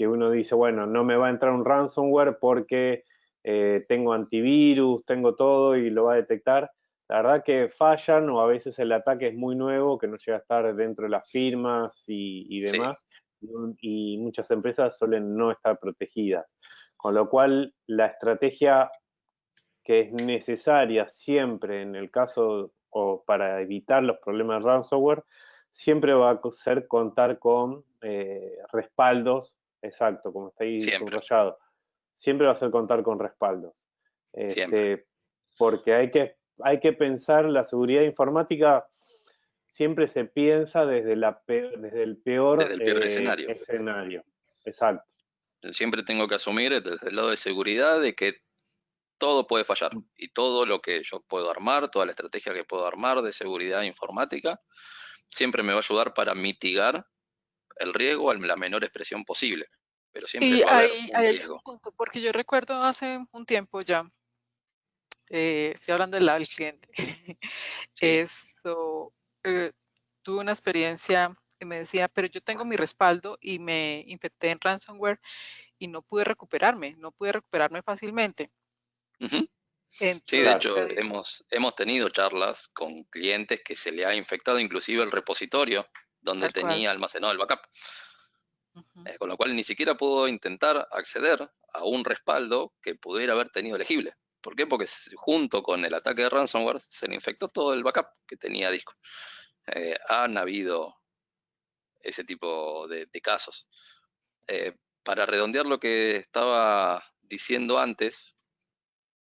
uno dice, bueno, no me va a entrar un ransomware porque tengo antivirus, tengo todo y lo va a detectar. La verdad que fallan o a veces el ataque es muy nuevo, que no llega a estar dentro de las firmas y demás. Sí. Y muchas empresas suelen no estar protegidas. Con lo cual, la estrategia que es necesaria siempre en el caso o para evitar los problemas de ransomware, siempre va a ser contar con respaldos, exacto, como está ahí subrayado. Siempre va a ser contar con respaldos. Porque hay que pensar la seguridad informática, siempre se piensa desde el peor escenario. Exacto. Siempre tengo que asumir desde el lado de seguridad de que todo puede fallar y todo lo que yo puedo armar, toda la estrategia que puedo armar de seguridad informática, siempre me va a ayudar para mitigar el riesgo a la menor expresión posible. pero siempre Y va a haber ahí un hay un riesgo. punto, porque yo recuerdo hace un tiempo ya, estoy hablando del lado del cliente, ¿Sí? esto, tuve una experiencia y me decía, pero yo tengo mi respaldo y me infecté en ransomware y no pude recuperarme fácilmente. Ujú. Sí, de Claro. hecho, Entonces, hemos tenido charlas con clientes que se le ha infectado inclusive el repositorio donde tal cual. tenía almacenado el backup. Ujú, Con lo cual ni siquiera pudo intentar acceder a un respaldo que pudiera haber tenido elegible. ¿Por qué? Porque junto con el ataque de ransomware se le infectó todo el backup que tenía disco. Han habido ese tipo de casos. Para redondear lo que estaba diciendo antes,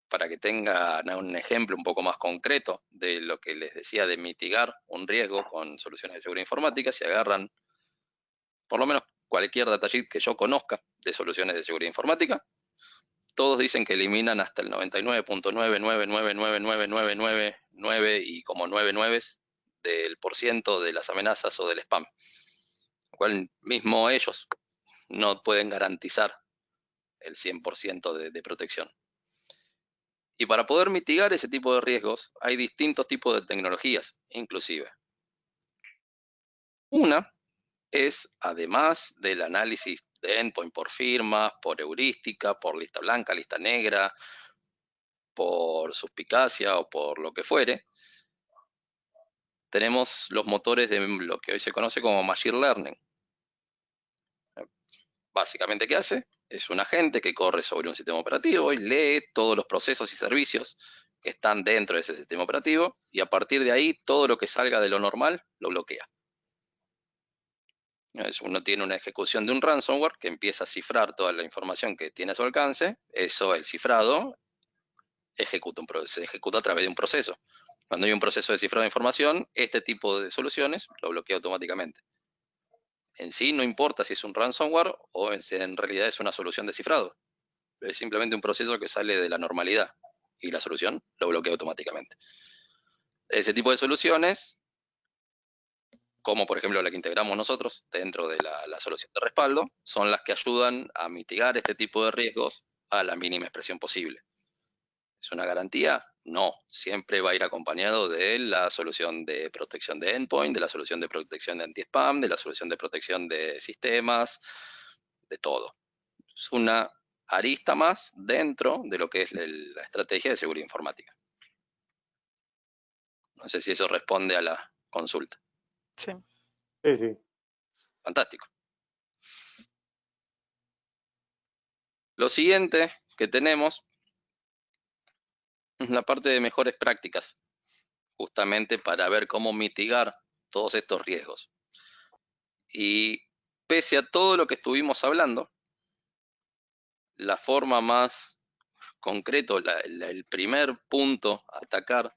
para que tengan un ejemplo un poco más concreto de lo que les decía de mitigar un riesgo con soluciones de seguridad informática, si agarran por lo menos cualquier datasheet que yo conozca de soluciones de seguridad informática, todos dicen que eliminan hasta el 99.999999999 y como 99 del % de las amenazas o del spam, lo cual mismo ellos no pueden garantizar el 100% de protección. Y para poder mitigar ese tipo de riesgos hay distintos tipos de tecnologías, inclusive. Una es, además del análisis de endpoint por firmas, por heurística, por lista blanca, lista negra, por suspicacia o por lo que fuere, tenemos los motores de lo que hoy se conoce como Machine Learning. Básicamente, ¿qué hace? Es un agente que corre sobre un sistema operativo y lee todos los procesos y servicios que están dentro de ese sistema operativo y a partir de ahí todo lo que salga de lo normal lo bloquea. Uno tiene una ejecución de un ransomware que empieza a cifrar toda la información que tiene a su alcance. Eso, el cifrado, se ejecuta a través de un proceso. Cuando hay un proceso de cifrado de información, este tipo de soluciones lo bloquea automáticamente. En sí no importa si es un ransomware o en realidad es una solución de cifrado. Es simplemente un proceso que sale de la normalidad y la solución lo bloquea automáticamente. Ese tipo de soluciones, como por ejemplo la que integramos nosotros dentro de la solución de respaldo, son las que ayudan a mitigar este tipo de riesgos a la mínima expresión posible. ¿Es una garantía? No, siempre va a ir acompañado de la solución de protección de endpoint, de la solución de protección de anti-spam, de la solución de protección de sistemas, de todo. Es una arista más dentro de lo que es la estrategia de seguridad informática. No sé si eso responde a la consulta. sí. Sí, sí. Fantástico. Lo siguiente que tenemos es la parte de mejores prácticas, justamente para ver cómo mitigar todos estos riesgos. Y pese a todo lo que estuvimos hablando, la forma más concreto, el primer punto a atacar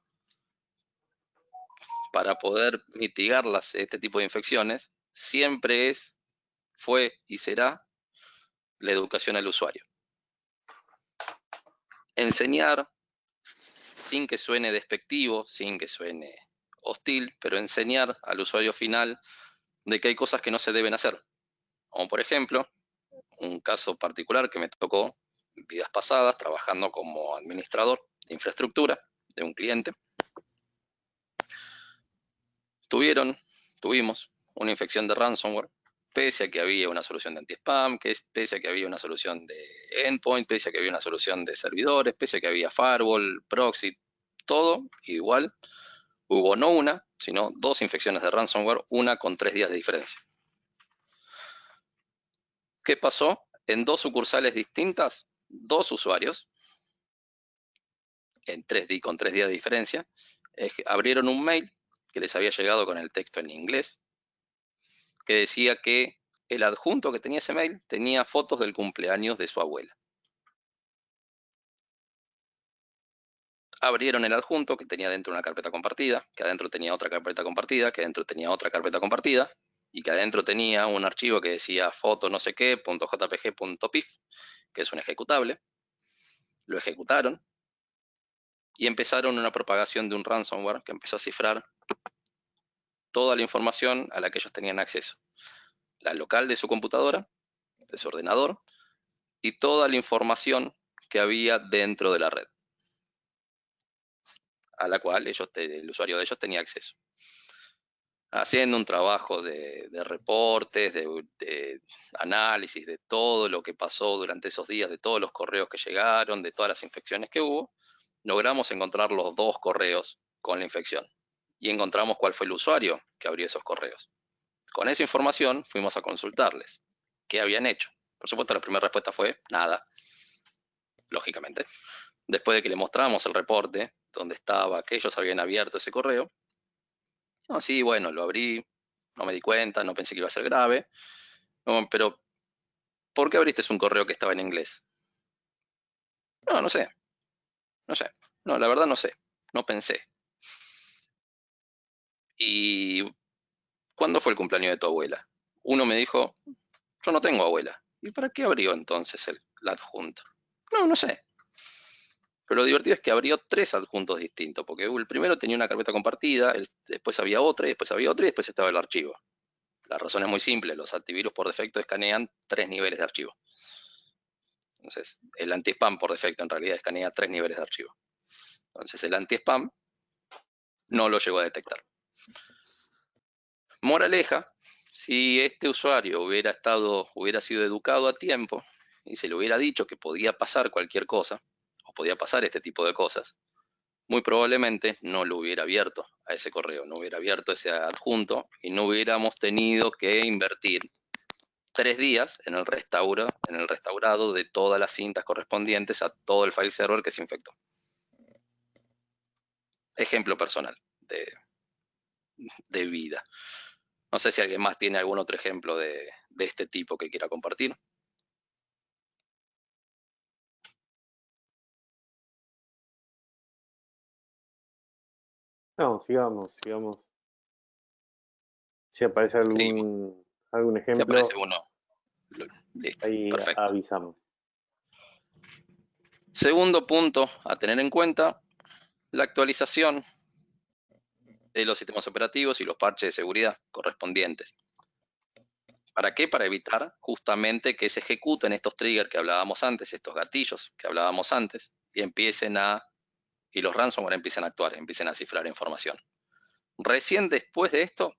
para poder mitigar este tipo de infecciones, siempre fue y será la educación al usuario. Enseñar sin que suene despectivo, sin que suene hostil, pero enseñar al usuario final de que hay cosas que no se deben hacer. Como por ejemplo, un caso particular que me tocó en vidas pasadas, trabajando como administrador de infraestructura de un cliente. Tuvimos una infección de ransomware, pese a que había una solución de anti-spam, pese a que había una solución de endpoint, pese a que había una solución de servidores, pese a que había firewall, proxy, todo igual. Hubo no una, sino 2 infecciones de ransomware, una con 3 días de diferencia. ¿Qué pasó? En 2 sucursales distintas, 2 usuarios, con 3 días de diferencia, abrieron un mail que les había llegado con el texto en inglés, que decía que el adjunto que tenía ese mail tenía fotos del cumpleaños de su abuela. Abrieron el adjunto que tenía dentro una carpeta compartida, que adentro tenía otra carpeta compartida, que adentro tenía otra carpeta compartida, y que adentro tenía un archivo que decía foto no sé qué, .jpg.pif, que es un ejecutable. Lo ejecutaron y empezaron una propagación de un ransomware que empezó a cifrar toda la información a la que ellos tenían acceso. La local de su computadora, de su ordenador y toda la información que había dentro de la red, a la cual el usuario de ellos tenía acceso. Haciendo un trabajo de reportes, de análisis de todo lo que pasó durante esos días, de todos los correos que llegaron, de todas las infecciones que hubo, logramos encontrar los 2 correos con la infección y encontramos cuál fue el usuario que abrió esos correos. Con esa información fuimos a consultarles qué habían hecho. Por supuesto, la primera respuesta fue nada, lógicamente. Después de que le mostramos el reporte donde estaba que ellos habían abierto ese correo, no, sí, bueno, lo abrí, no me di cuenta, no pensé que iba a ser grave. No, pero, ¿por qué abriste un correo que estaba en inglés? No, no sé. No, la verdad no sé. No pensé. ¿Y cuándo fue el cumpleaños de tu abuela? Uno me dijo, yo no tengo abuela. ¿Y para qué abrió entonces la adjunta? No, no sé. Pero lo divertido es que abrió 3 adjuntos distintos, porque el primero tenía una carpeta compartida, después había otra, y después había otra, y después estaba el archivo. La razón es muy simple, los antivirus por defecto escanean 3 niveles de archivo. Entonces, el anti-spam por defecto en realidad escanea 3 niveles de archivo. Entonces, el anti-spam no lo llegó a detectar. Moraleja, si este usuario hubiera sido educado a tiempo y se le hubiera dicho que podía pasar cualquier cosa, o podía pasar este tipo de cosas, muy probablemente no lo hubiera abierto a ese correo, no hubiera abierto ese adjunto y no hubiéramos tenido que invertir 3 días en el restaurado de todas las cintas correspondientes a todo el file server que se infectó. Ejemplo personal de vida. No sé si alguien más tiene algún otro ejemplo de este tipo que quiera compartir. No, sigamos. Si aparece algún Si ejemplo, aparece uno, listo, ahí perfecto. avisamos. Segundo punto a tener en cuenta, la actualización de los sistemas operativos y los parches de seguridad correspondientes. ¿Para qué? Para evitar justamente que se ejecuten estos triggers que hablábamos antes, estos gatillos que hablábamos antes, y los ransomware empiecen a actuar, empiecen a cifrar información. Recién después de esto,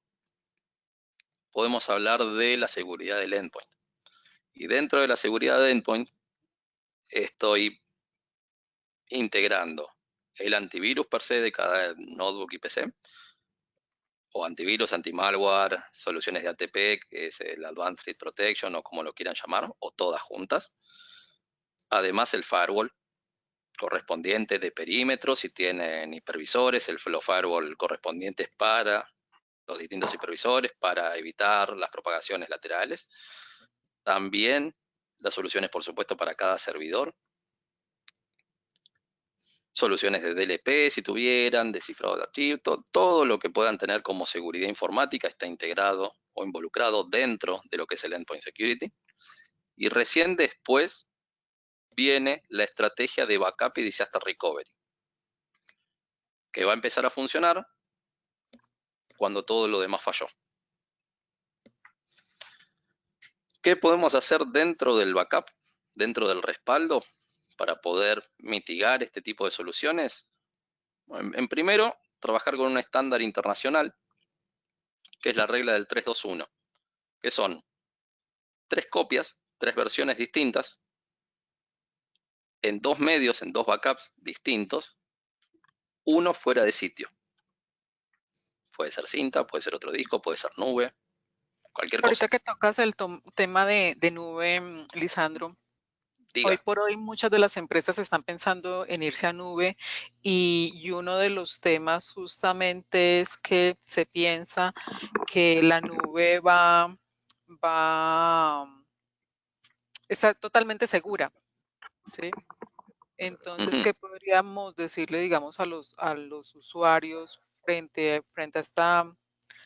podemos hablar de la seguridad del endpoint. Y dentro de la seguridad del endpoint, estoy integrando el antivirus per se de cada notebook y PC, o antivirus, anti-malware, soluciones de ATP, que es el Advanced Threat Protection, o como lo quieran llamar, o todas juntas. Además, el firewall correspondiente de perímetro, si tienen hipervisores, el flow firewall correspondiente para los distintos hipervisores, para evitar las propagaciones laterales. También las soluciones, por supuesto, para cada servidor. Soluciones de DLP, si tuvieran, descifrado de archivos, todo lo que puedan tener como seguridad informática está integrado o involucrado dentro de lo que es el Endpoint Security. Y recién después viene la estrategia de backup y disaster recovery, que va a empezar a funcionar cuando todo lo demás falló. ¿Qué podemos hacer dentro del backup, dentro del respaldo, para poder mitigar este tipo de soluciones? En primero, trabajar con un estándar internacional, que es la regla del 3-2-1, que son 3 copias, 3 versiones distintas, en 2 medios, en 2 backups distintos, uno fuera de sitio. Puede ser cinta, puede ser otro disco, puede ser nube, cualquier cosa. Ahorita que tocas el tema de nube, Lisandro, Diga. hoy por hoy muchas de las empresas están pensando en irse a nube y uno de los temas justamente es que se piensa que la nube está totalmente segura, ¿sí? Entonces, ¿qué podríamos decirle, digamos, a los usuarios frente a esta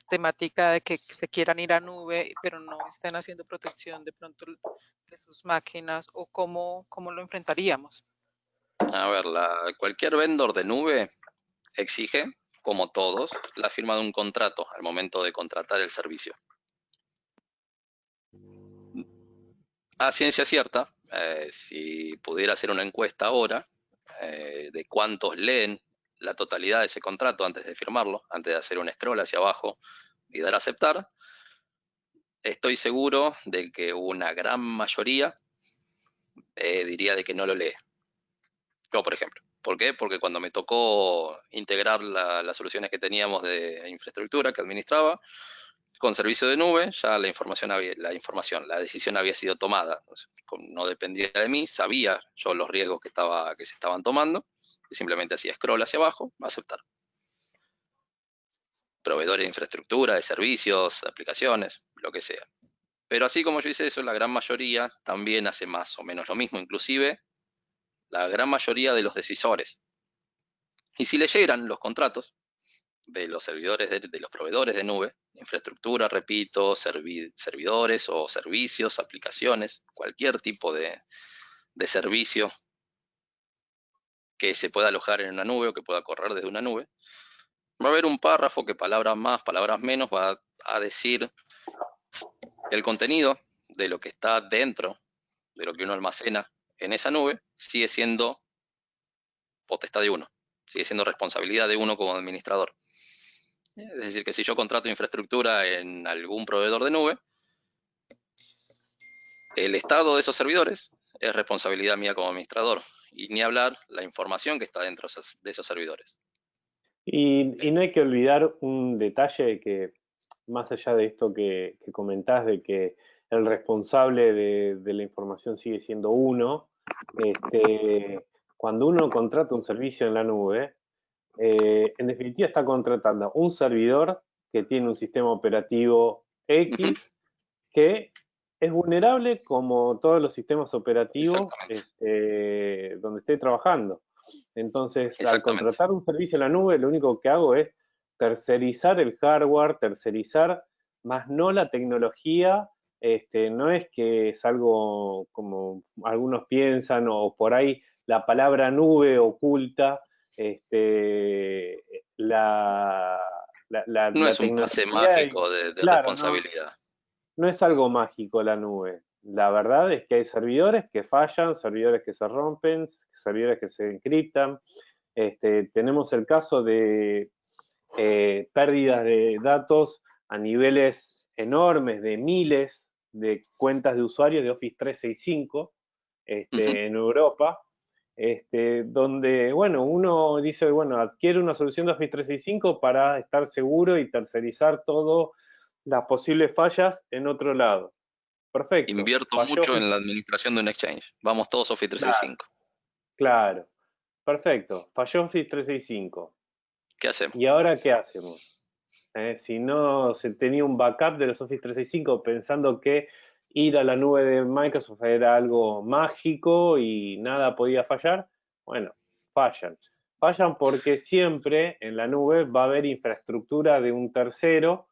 temática de que se quieran ir a nube, pero no estén haciendo protección de pronto de sus máquinas, o cómo lo enfrentaríamos? A ver, cualquier vendor de nube exige, como todos, la firma de un contrato al momento de contratar el servicio. A ciencia cierta, si pudiera hacer una encuesta ahora de cuántos leen la totalidad de ese contrato antes de firmarlo, antes de hacer un scroll hacia abajo y dar a aceptar, estoy seguro de que una gran mayoría diría de que no lo lee. Yo, por ejemplo. ¿Por qué? Porque cuando me tocó integrar las soluciones que teníamos de infraestructura que administraba, con servicio de nube, ya la decisión había sido tomada. Entonces, no dependía de mí, sabía yo los riesgos que se estaban tomando, y simplemente hacía scroll hacia abajo, aceptar. Proveedores de infraestructura, de servicios, de aplicaciones, lo que sea. Pero así como yo hice eso, la gran mayoría también hace más o menos lo mismo, inclusive la gran mayoría de los decisores. Y si leyeran los contratos de los servidores, de los proveedores de nube, infraestructura, repito, servidores o servicios, aplicaciones, cualquier tipo de servicio que se pueda alojar en una nube o que pueda correr desde una nube, va a haber un párrafo que palabras más, palabras menos va a decir que el contenido de lo que está dentro, de lo que uno almacena en esa nube, sigue siendo potestad de uno, sigue siendo responsabilidad de uno como administrador. Es decir, que si yo contrato infraestructura en algún proveedor de nube, el estado de esos servidores es responsabilidad mía como administrador. Y ni hablar la información que está dentro de esos servidores. Y no hay que olvidar un detalle que, más allá de esto que comentás, de que el responsable de la información sigue siendo uno, cuando uno contrata un servicio en la nube, en definitiva está contratando un servidor que tiene un sistema operativo X que es vulnerable como todos los sistemas operativos donde esté trabajando. Entonces, al contratar un servicio en la nube, lo único que hago es tercerizar el hardware, tercerizar, más no la tecnología. No es que es algo como algunos piensan o por ahí la palabra nube oculta no es un pase mágico de claro, responsabilidad. No es algo mágico la nube. La verdad es que hay servidores que fallan, servidores que se rompen, servidores que se encriptan. Tenemos el caso de pérdidas de datos a niveles enormes, de miles de cuentas de usuarios de Office 365 en Europa, donde, bueno, uno dice, bueno, adquiere una solución de Office 365 para estar seguro y tercerizar todo las posibles fallas en otro lado. Perfecto. Invierto mucho en la administración de un Exchange. Vamos todos Office 365. Claro. Perfecto. Falló Office 365. ¿Qué hacemos? ¿Y ahora qué hacemos? Si no se tenía un backup de los Office 365 pensando que ir a la nube de Microsoft era algo mágico y nada podía fallar, bueno, fallan. Fallan porque siempre en la nube va a haber infraestructura de un tercero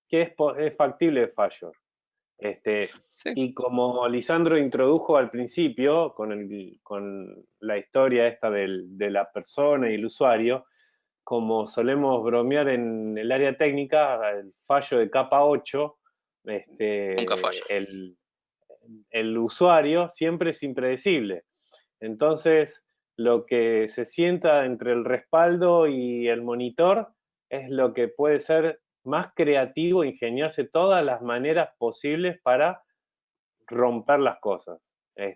que es factible de fallo. Sí. Y como Lisandro introdujo al principio, con la historia esta de la persona y el usuario, como solemos bromear en el área técnica, el fallo de capa 8, Nunca falla. el usuario siempre es impredecible. Entonces, lo que se sienta entre el respaldo y el monitor es lo que puede ser más creativo, ingeniarse todas las maneras posibles para romper las cosas.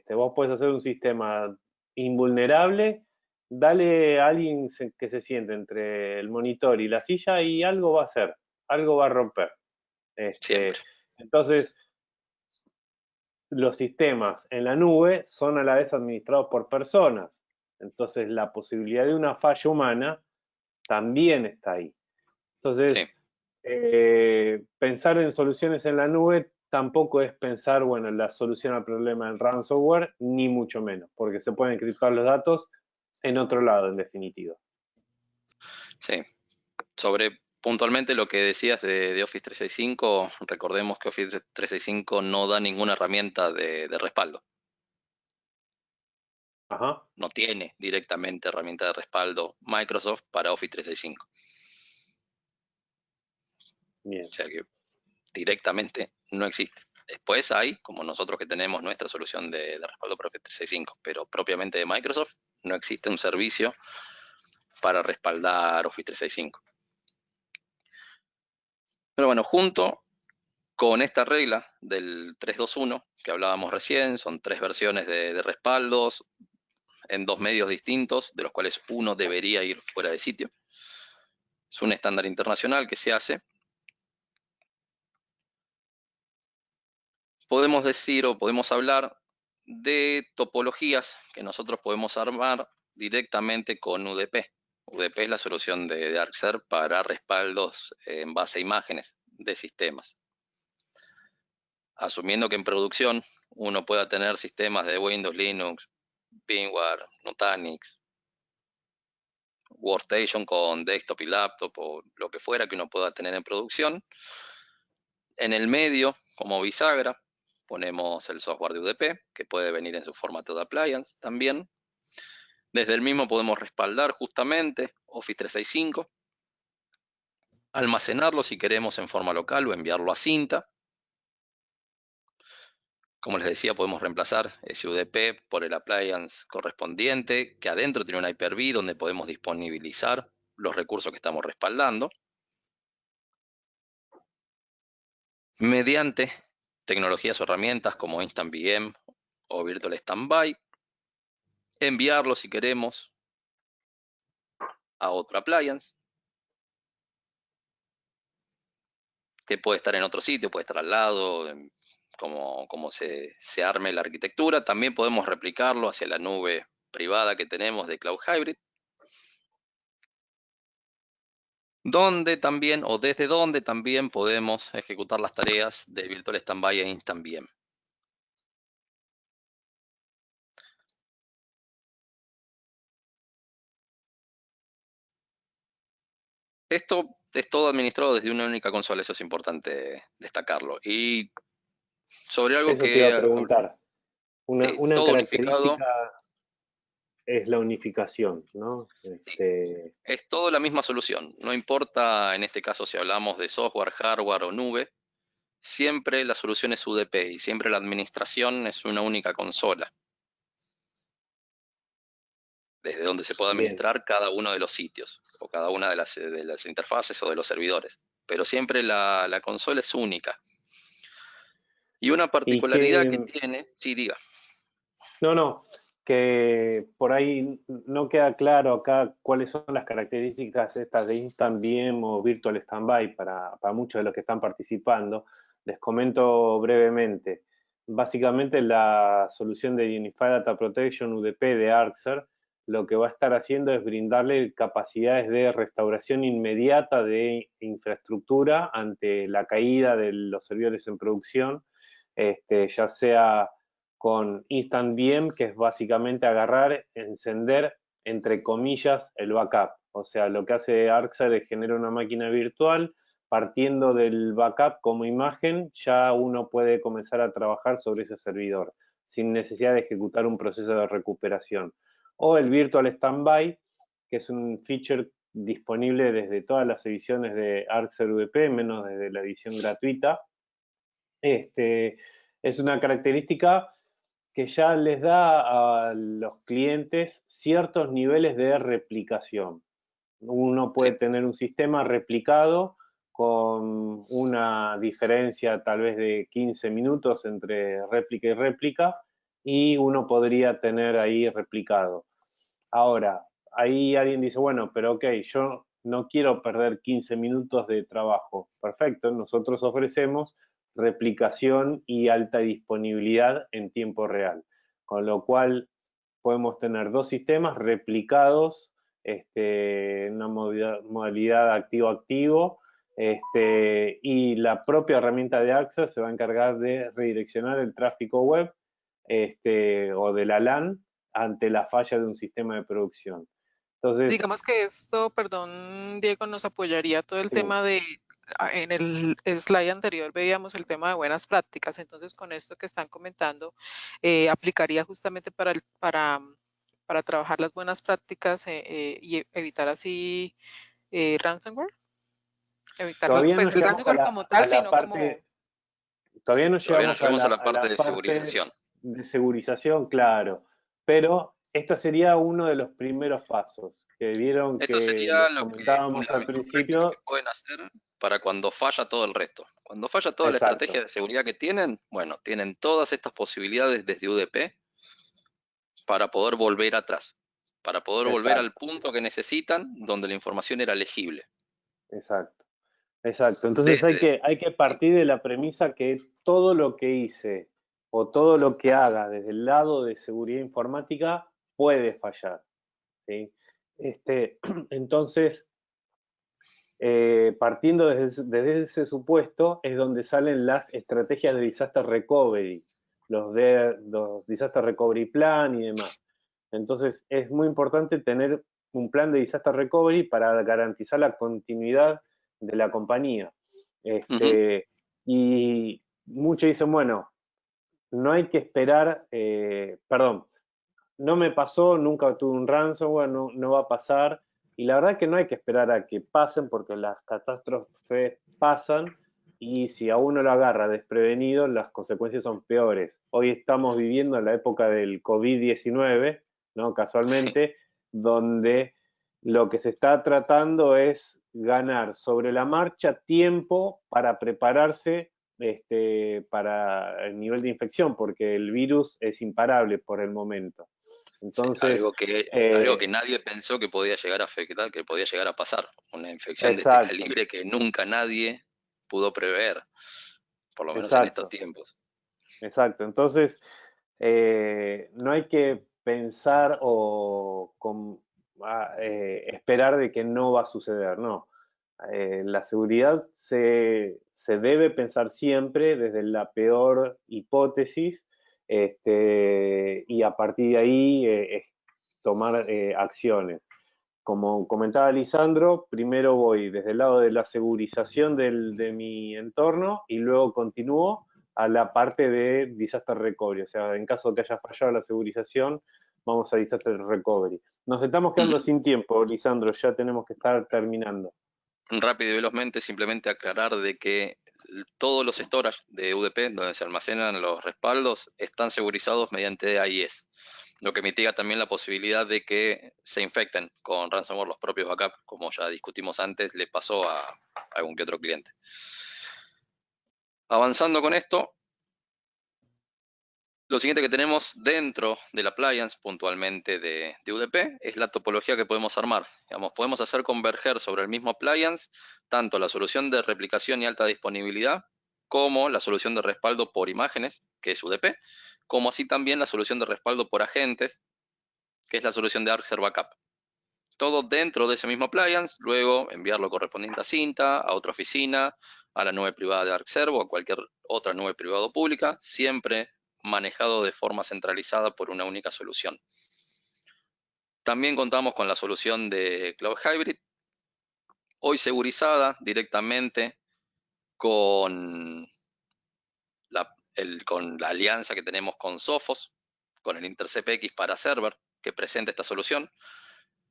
Vos podés hacer un sistema invulnerable, dale a alguien que se siente entre el monitor y la silla y algo va a hacer, algo va a romper. Siempre. Entonces, los sistemas en la nube son a la vez administrados por personas. Entonces, la posibilidad de una falla humana también está ahí. Entonces, pensar en soluciones en la nube tampoco es pensar, bueno, en la solución al problema del ransomware, ni mucho menos, porque se pueden encriptar los datos en otro lado, en definitiva. Sí. Sobre puntualmente lo que decías de Office 365, recordemos que Office 365 no da ninguna herramienta de respaldo. Ajá. No tiene directamente herramienta de respaldo Microsoft para Office 365. Bien. O sea que directamente no existe. Después hay, como nosotros que tenemos nuestra solución de respaldo para Office 365, pero propiamente de Microsoft, no existe un servicio para respaldar Office 365. Pero bueno, junto con esta regla del 321 que hablábamos recién, son 3 versiones de respaldos en 2 medios distintos, de los cuales uno debería ir fuera de sitio. Es un estándar internacional que se hace. Podemos decir o podemos hablar de topologías que nosotros podemos armar directamente con UDP. UDP es la solución de ArcSer para respaldos en base a imágenes de sistemas. Asumiendo que en producción uno pueda tener sistemas de Windows, Linux, VMware, Nutanix, Workstation con desktop y laptop o lo que fuera que uno pueda tener en producción. En el medio, como bisagra, ponemos el software de UDP, que puede venir en su formato de appliance también. Desde el mismo podemos respaldar justamente Office 365, almacenarlo si queremos en forma local o enviarlo a cinta. Como les decía, podemos reemplazar ese UDP por el appliance correspondiente, que adentro tiene una Hyper-V donde podemos disponibilizar los recursos que estamos respaldando. Mediante tecnologías o herramientas como Instant VM o Virtual Standby, enviarlo si queremos a otro appliance, que puede estar en otro sitio, puede estar al lado, como se arme la arquitectura. También podemos replicarlo hacia la nube privada que tenemos de Cloud Hybrid, donde también, o desde donde también podemos ejecutar las tareas de Virtual Standby e Instant VM. Esto es todo administrado desde una única consola, eso es importante destacarlo. Y sobre algo Eso te iba a que preguntar. Una todo unificado, característica es la unificación, ¿no? es todo la misma solución. No importa en este caso si hablamos de software, hardware o nube, siempre la solución es UDP y siempre la administración es una única consola, desde donde se puede Bien. administrar cada uno de los sitios o cada una de las interfaces o de los servidores. Pero siempre la consola es única. Y una particularidad que tiene, sí, diga. No, que por ahí no queda claro acá cuáles son las características estas de Instant VM o Virtual Standby para muchos de los que están participando. Les comento brevemente. Básicamente la solución de Unified Data Protection UDP de ArcSer lo que va a estar haciendo es brindarle capacidades de restauración inmediata de infraestructura ante la caída de los servidores en producción, ya sea con Instant VM, que es básicamente agarrar, encender, entre comillas, el backup. O sea, lo que hace ArcSer es generar una máquina virtual, partiendo del backup como imagen, ya uno puede comenzar a trabajar sobre ese servidor, sin necesidad de ejecutar un proceso de recuperación. O el Virtual Standby, que es un feature disponible desde todas las ediciones de ArcSer UDP, menos desde la edición gratuita. Es una característica que ya les da a los clientes ciertos niveles de replicación. Uno puede tener un sistema replicado con una diferencia tal vez de 15 minutos entre réplica y réplica, y uno podría tener ahí replicado. Ahora, ahí alguien dice, bueno, pero ok, yo no quiero perder 15 minutos de trabajo. Perfecto, nosotros ofrecemos replicación y alta disponibilidad en tiempo real, con lo cual podemos tener dos sistemas replicados en una modalidad activo-activo, y la propia herramienta de ArcSer se va a encargar de redireccionar el tráfico web o de la LAN ante la falla de un sistema de producción. Entonces, digamos que esto, perdón, Diego, nos apoyaría todo el tema de, en el slide anterior veíamos el tema de buenas prácticas, entonces con esto que están comentando, aplicaría justamente para trabajar las buenas prácticas y evitar así ransomware. Evitar todavía no pues el llegamos ransomware como tal, sino como... Todavía no Todavía no llegamos llegamos a la a parte la de parte segurización. de segurización, claro, pero esta sería uno de los primeros pasos, que vieron Esto que sería les lo que, comentábamos la al mejor práctica que principio. pueden hacer para cuando falla todo el resto. Cuando falla toda la estrategia Exacto, de seguridad que tienen, bueno, tienen todas estas posibilidades desde UDP para poder volver atrás, para poder volver al exacto, punto que necesitan donde la información era legible. exacto, exacto. Entonces Desde, hay que sí, partir de la premisa que todo lo que hice o todo lo que haga desde el lado de seguridad informática puede fallar, ¿sí? Entonces, partiendo desde ese supuesto es donde salen las estrategias de disaster recovery, los disaster recovery plan y demás. Entonces es muy importante tener un plan de disaster recovery para garantizar la continuidad de la compañía. ujú, Y muchos dicen, bueno, no hay que esperar, perdón, no me pasó, nunca tuve un ransomware, no va a pasar. Y la verdad que no hay que esperar a que pasen porque las catástrofes pasan y si a uno lo agarra desprevenido, las consecuencias son peores. Hoy estamos viviendo la época del COVID-19, ¿no? sí, Casualmente, donde lo que se está tratando es ganar sobre la marcha tiempo para prepararse para el nivel de infección, porque el virus es imparable por el momento. sí, Entonces, algo que nadie pensó que podía llegar a afectar, que podía llegar a pasar. Una infección de este exacto, calibre que nunca nadie pudo prever, por lo menos en estos exacto, tiempos. exacto. Entonces, no hay que pensar esperar de que no va a suceder, no. La seguridad se debe pensar siempre desde la peor hipótesis y a partir de ahí tomar acciones. Como comentaba Lisandro, primero voy desde el lado de la segurización de mi entorno y luego continúo a la parte de disaster recovery. O sea, en caso de que haya fallado la segurización, vamos a disaster recovery. Nos estamos quedando Ujú. sin tiempo, Lisandro, ya tenemos que estar terminando. Rápido y velozmente, simplemente aclarar de que todos los storage de UDP, donde se almacenan los respaldos, están segurizados mediante AIS, lo que mitiga también la posibilidad de que se infecten con ransomware los propios backups, como ya discutimos antes, le pasó a algún que otro cliente. Avanzando con esto, lo siguiente que tenemos dentro del appliance, puntualmente de UDP, es la topología que podemos armar. Digamos, podemos hacer converger sobre el mismo appliance tanto la solución de replicación y alta disponibilidad, como la solución de respaldo por imágenes, que es UDP, como así también la solución de respaldo por agentes, que es la solución de ArcServe Backup. Todo dentro de ese mismo appliance, luego enviarlo correspondiente a Cinta, a otra oficina, a la nube privada de ArcServe o a cualquier otra nube privada o pública, siempre manejado de forma centralizada por una única solución. También contamos con la solución de Cloud Hybrid, hoy segurizada directamente con con la alianza que tenemos con Sophos, con el InterCPX para server que presenta esta solución.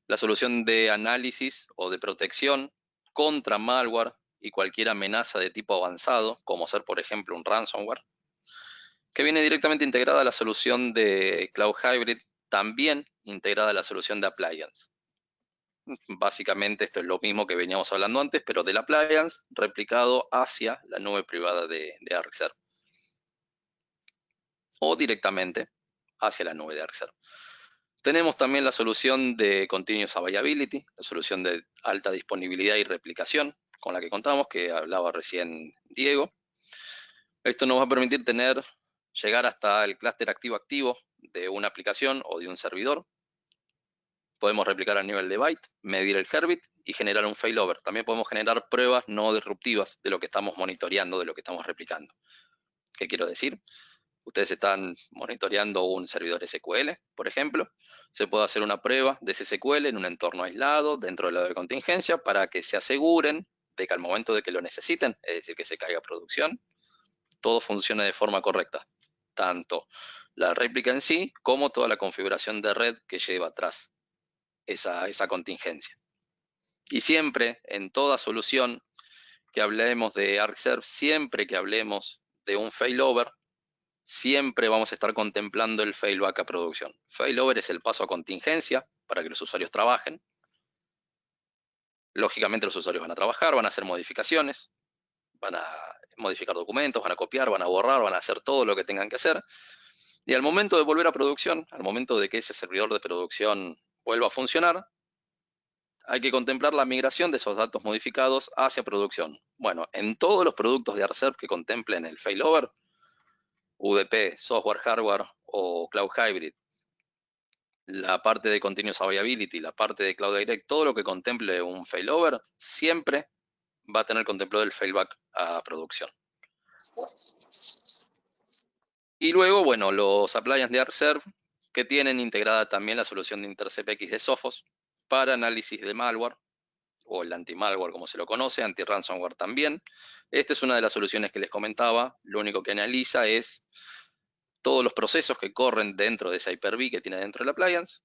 La solución de análisis o de protección contra malware y cualquier amenaza de tipo avanzado, como ser por ejemplo un ransomware, que viene directamente integrada a la solución de Cloud Hybrid, también integrada a la solución de Appliance. Básicamente esto es lo mismo que veníamos hablando antes, pero del Appliance replicado hacia la nube privada de ArcServe o directamente hacia la nube de ArcServe. Tenemos también la solución de Continuous Availability, la solución de alta disponibilidad y replicación con la que contamos, que hablaba recién Diego. Esto nos va a permitir llegar hasta el clúster activo-activo de una aplicación o de un servidor. Podemos replicar a nivel de byte, medir el Herbit y generar un failover. También podemos generar pruebas no disruptivas de lo que estamos monitoreando, de lo que estamos replicando. ¿Qué quiero decir? Ustedes están monitoreando un servidor SQL, por ejemplo. Se puede hacer una prueba de ese SQL en un entorno aislado, dentro de la de contingencia, para que se aseguren de que al momento de que lo necesiten, es decir, que se caiga producción, todo funcione de forma correcta. Tanto la réplica en sí, como toda la configuración de red que lleva atrás esa contingencia. Y siempre, en toda solución que hablemos de ArcServe, siempre que hablemos de un failover, siempre vamos a estar contemplando el failback a producción. Failover es el paso a contingencia para que los usuarios trabajen. Lógicamente los usuarios van a trabajar, van a hacer modificaciones, van a modificar documentos, van a copiar, van a borrar, van a hacer todo lo que tengan que hacer. Y al momento de volver a producción, al momento de que ese servidor de producción vuelva a funcionar, hay que contemplar la migración de esos datos modificados hacia producción. Bueno, en todos los productos de ARCERP que contemplen el failover, UDP, software, hardware o cloud hybrid, la parte de continuous availability, la parte de cloud direct, todo lo que contemple un failover, siempre va a tener contemplado el failback a producción. Y luego, bueno, los appliances de ARCERP que tienen integrada también la solución de IntercepX de Sophos para análisis de malware, o el anti-malware como se lo conoce, anti-ransomware también. Esta es una de las soluciones que les comentaba. Lo único que analiza es todos los procesos que corren dentro de esa Hyper-V que tiene dentro del appliance.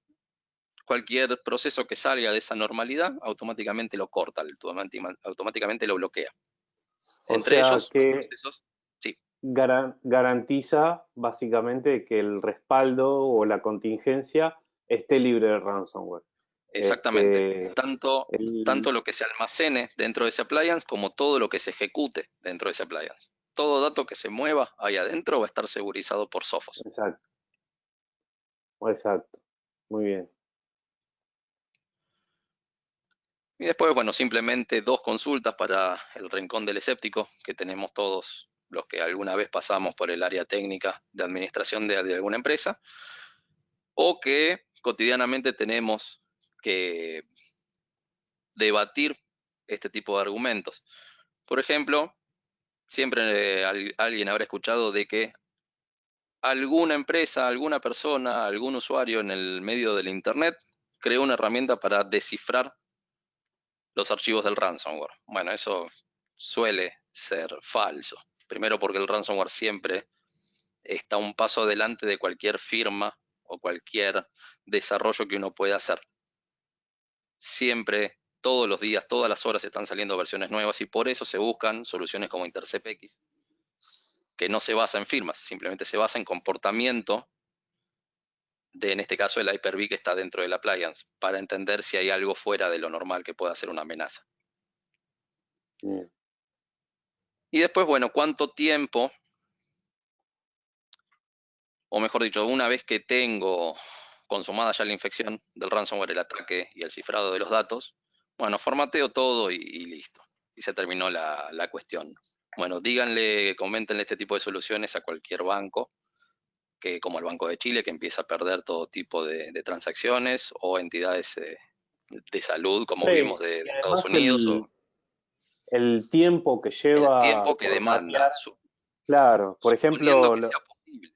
Cualquier proceso que salga de esa normalidad, automáticamente lo corta, automáticamente lo bloquea. Entre ellos, que los procesos, sí. Garantiza básicamente que el respaldo o la contingencia esté libre de ransomware. Exactamente. Tanto lo que se almacene dentro de ese appliance como todo lo que se ejecute dentro de ese appliance. Todo dato que se mueva ahí adentro va a estar segurizado por Sophos. Exacto. Muy bien. Y después, bueno, simplemente 2 consultas para el rincón del escéptico que tenemos todos los que alguna vez pasamos por el área técnica de administración de alguna empresa o que cotidianamente tenemos que debatir este tipo de argumentos. Por ejemplo, siempre alguien habrá escuchado de que alguna empresa, alguna persona, algún usuario en el medio del Internet creó una herramienta para descifrar los archivos del ransomware. Bueno, eso suele ser falso. Primero porque el ransomware siempre está un paso adelante de cualquier firma o cualquier desarrollo que uno pueda hacer. Siempre, todos los días, todas las horas están saliendo versiones nuevas y por eso se buscan soluciones como IntercepX, que no se basa en firmas, simplemente se basa en comportamiento en este caso, el Hyper-V que está dentro del appliance, para entender si hay algo fuera de lo normal que pueda ser una amenaza. Bien. Y después, bueno, ¿cuánto tiempo? O mejor dicho, una vez que tengo consumada ya la infección del ransomware, el ataque y el cifrado de los datos, bueno, formateo todo y listo. Y se terminó la cuestión. Bueno, díganle, coméntenle este tipo de soluciones a cualquier banco, que como el Banco de Chile, que empieza a perder todo tipo de transacciones, o entidades de salud, como Sí, vimos de Estados Unidos, o el tiempo que el lleva tiempo que demanda, formatear, claro, por suponiendo ejemplo, que sea posible.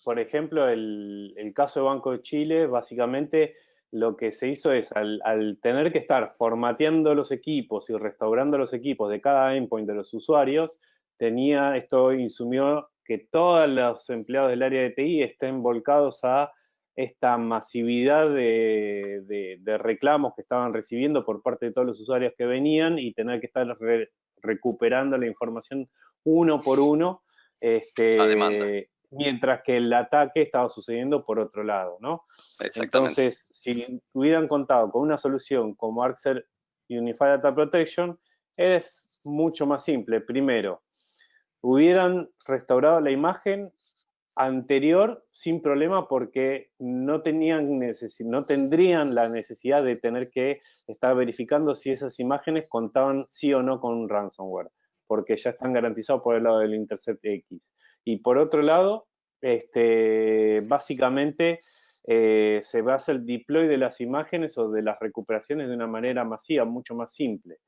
por ejemplo, el caso de Banco de Chile, básicamente lo que se hizo es, al tener que estar formateando los equipos y restaurando los equipos de cada endpoint de los usuarios, esto insumió que todos los empleados del área de TI estén volcados a esta masividad de reclamos que estaban recibiendo por parte de todos los usuarios que venían y tener que estar recuperando la información uno por uno. A demanda. Mientras que el ataque estaba sucediendo por otro lado, ¿no? Exactamente. Entonces, si hubieran contado con una solución como ArcSer Unified Data Protection, es mucho más simple. Primero, hubieran restaurado la imagen anterior sin problema porque no tendrían la necesidad de tener que estar verificando si esas imágenes contaban sí o no con un ransomware, porque ya están garantizados por el lado del IntercepX. Y por otro lado, básicamente se basa el deploy de las imágenes o de las recuperaciones de una manera masiva, mucho más simple.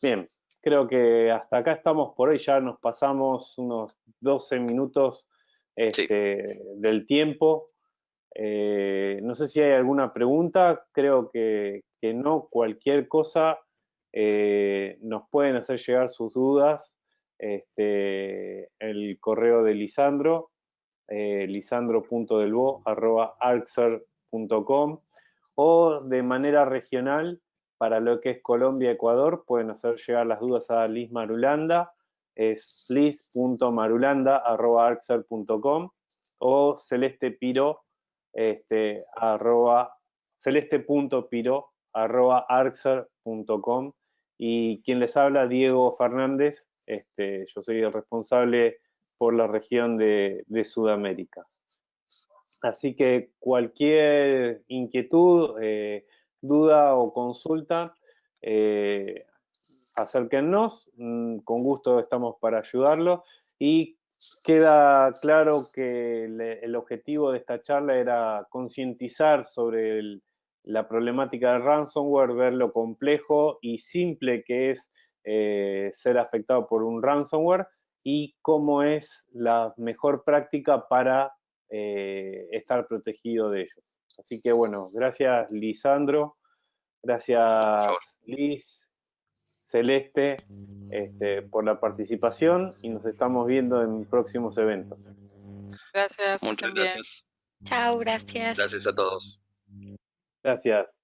Bien, creo que hasta acá estamos por hoy, ya nos pasamos unos 12 minutos Sí. del tiempo. No sé si hay alguna pregunta, creo que no, cualquier cosa nos pueden hacer llegar sus dudas. El correo de Lisandro, lisandro.delbo@arxer.com, o de manera regional para lo que es Colombia, Ecuador, pueden hacer llegar las dudas a Liz Marulanda es liz.marulanda@arxer.com o celestepiro celeste.piro@arxer.com. Y quien les habla, Diego Fernández, yo soy el responsable por la región de Sudamérica. Así que cualquier inquietud, duda o consulta, acérquennos, con gusto estamos para ayudarlo. Y queda claro que el objetivo de esta charla era concientizar sobre la problemática del ransomware, ver lo complejo y simple que es ser afectado por un ransomware y cómo es la mejor práctica para estar protegido de ellos. Así que bueno, gracias Lisandro, gracias Liz, Celeste, por la participación y nos estamos viendo en próximos eventos. Gracias, que Muchas estén bien. gracias. Chao, gracias. Gracias a todos. Gracias.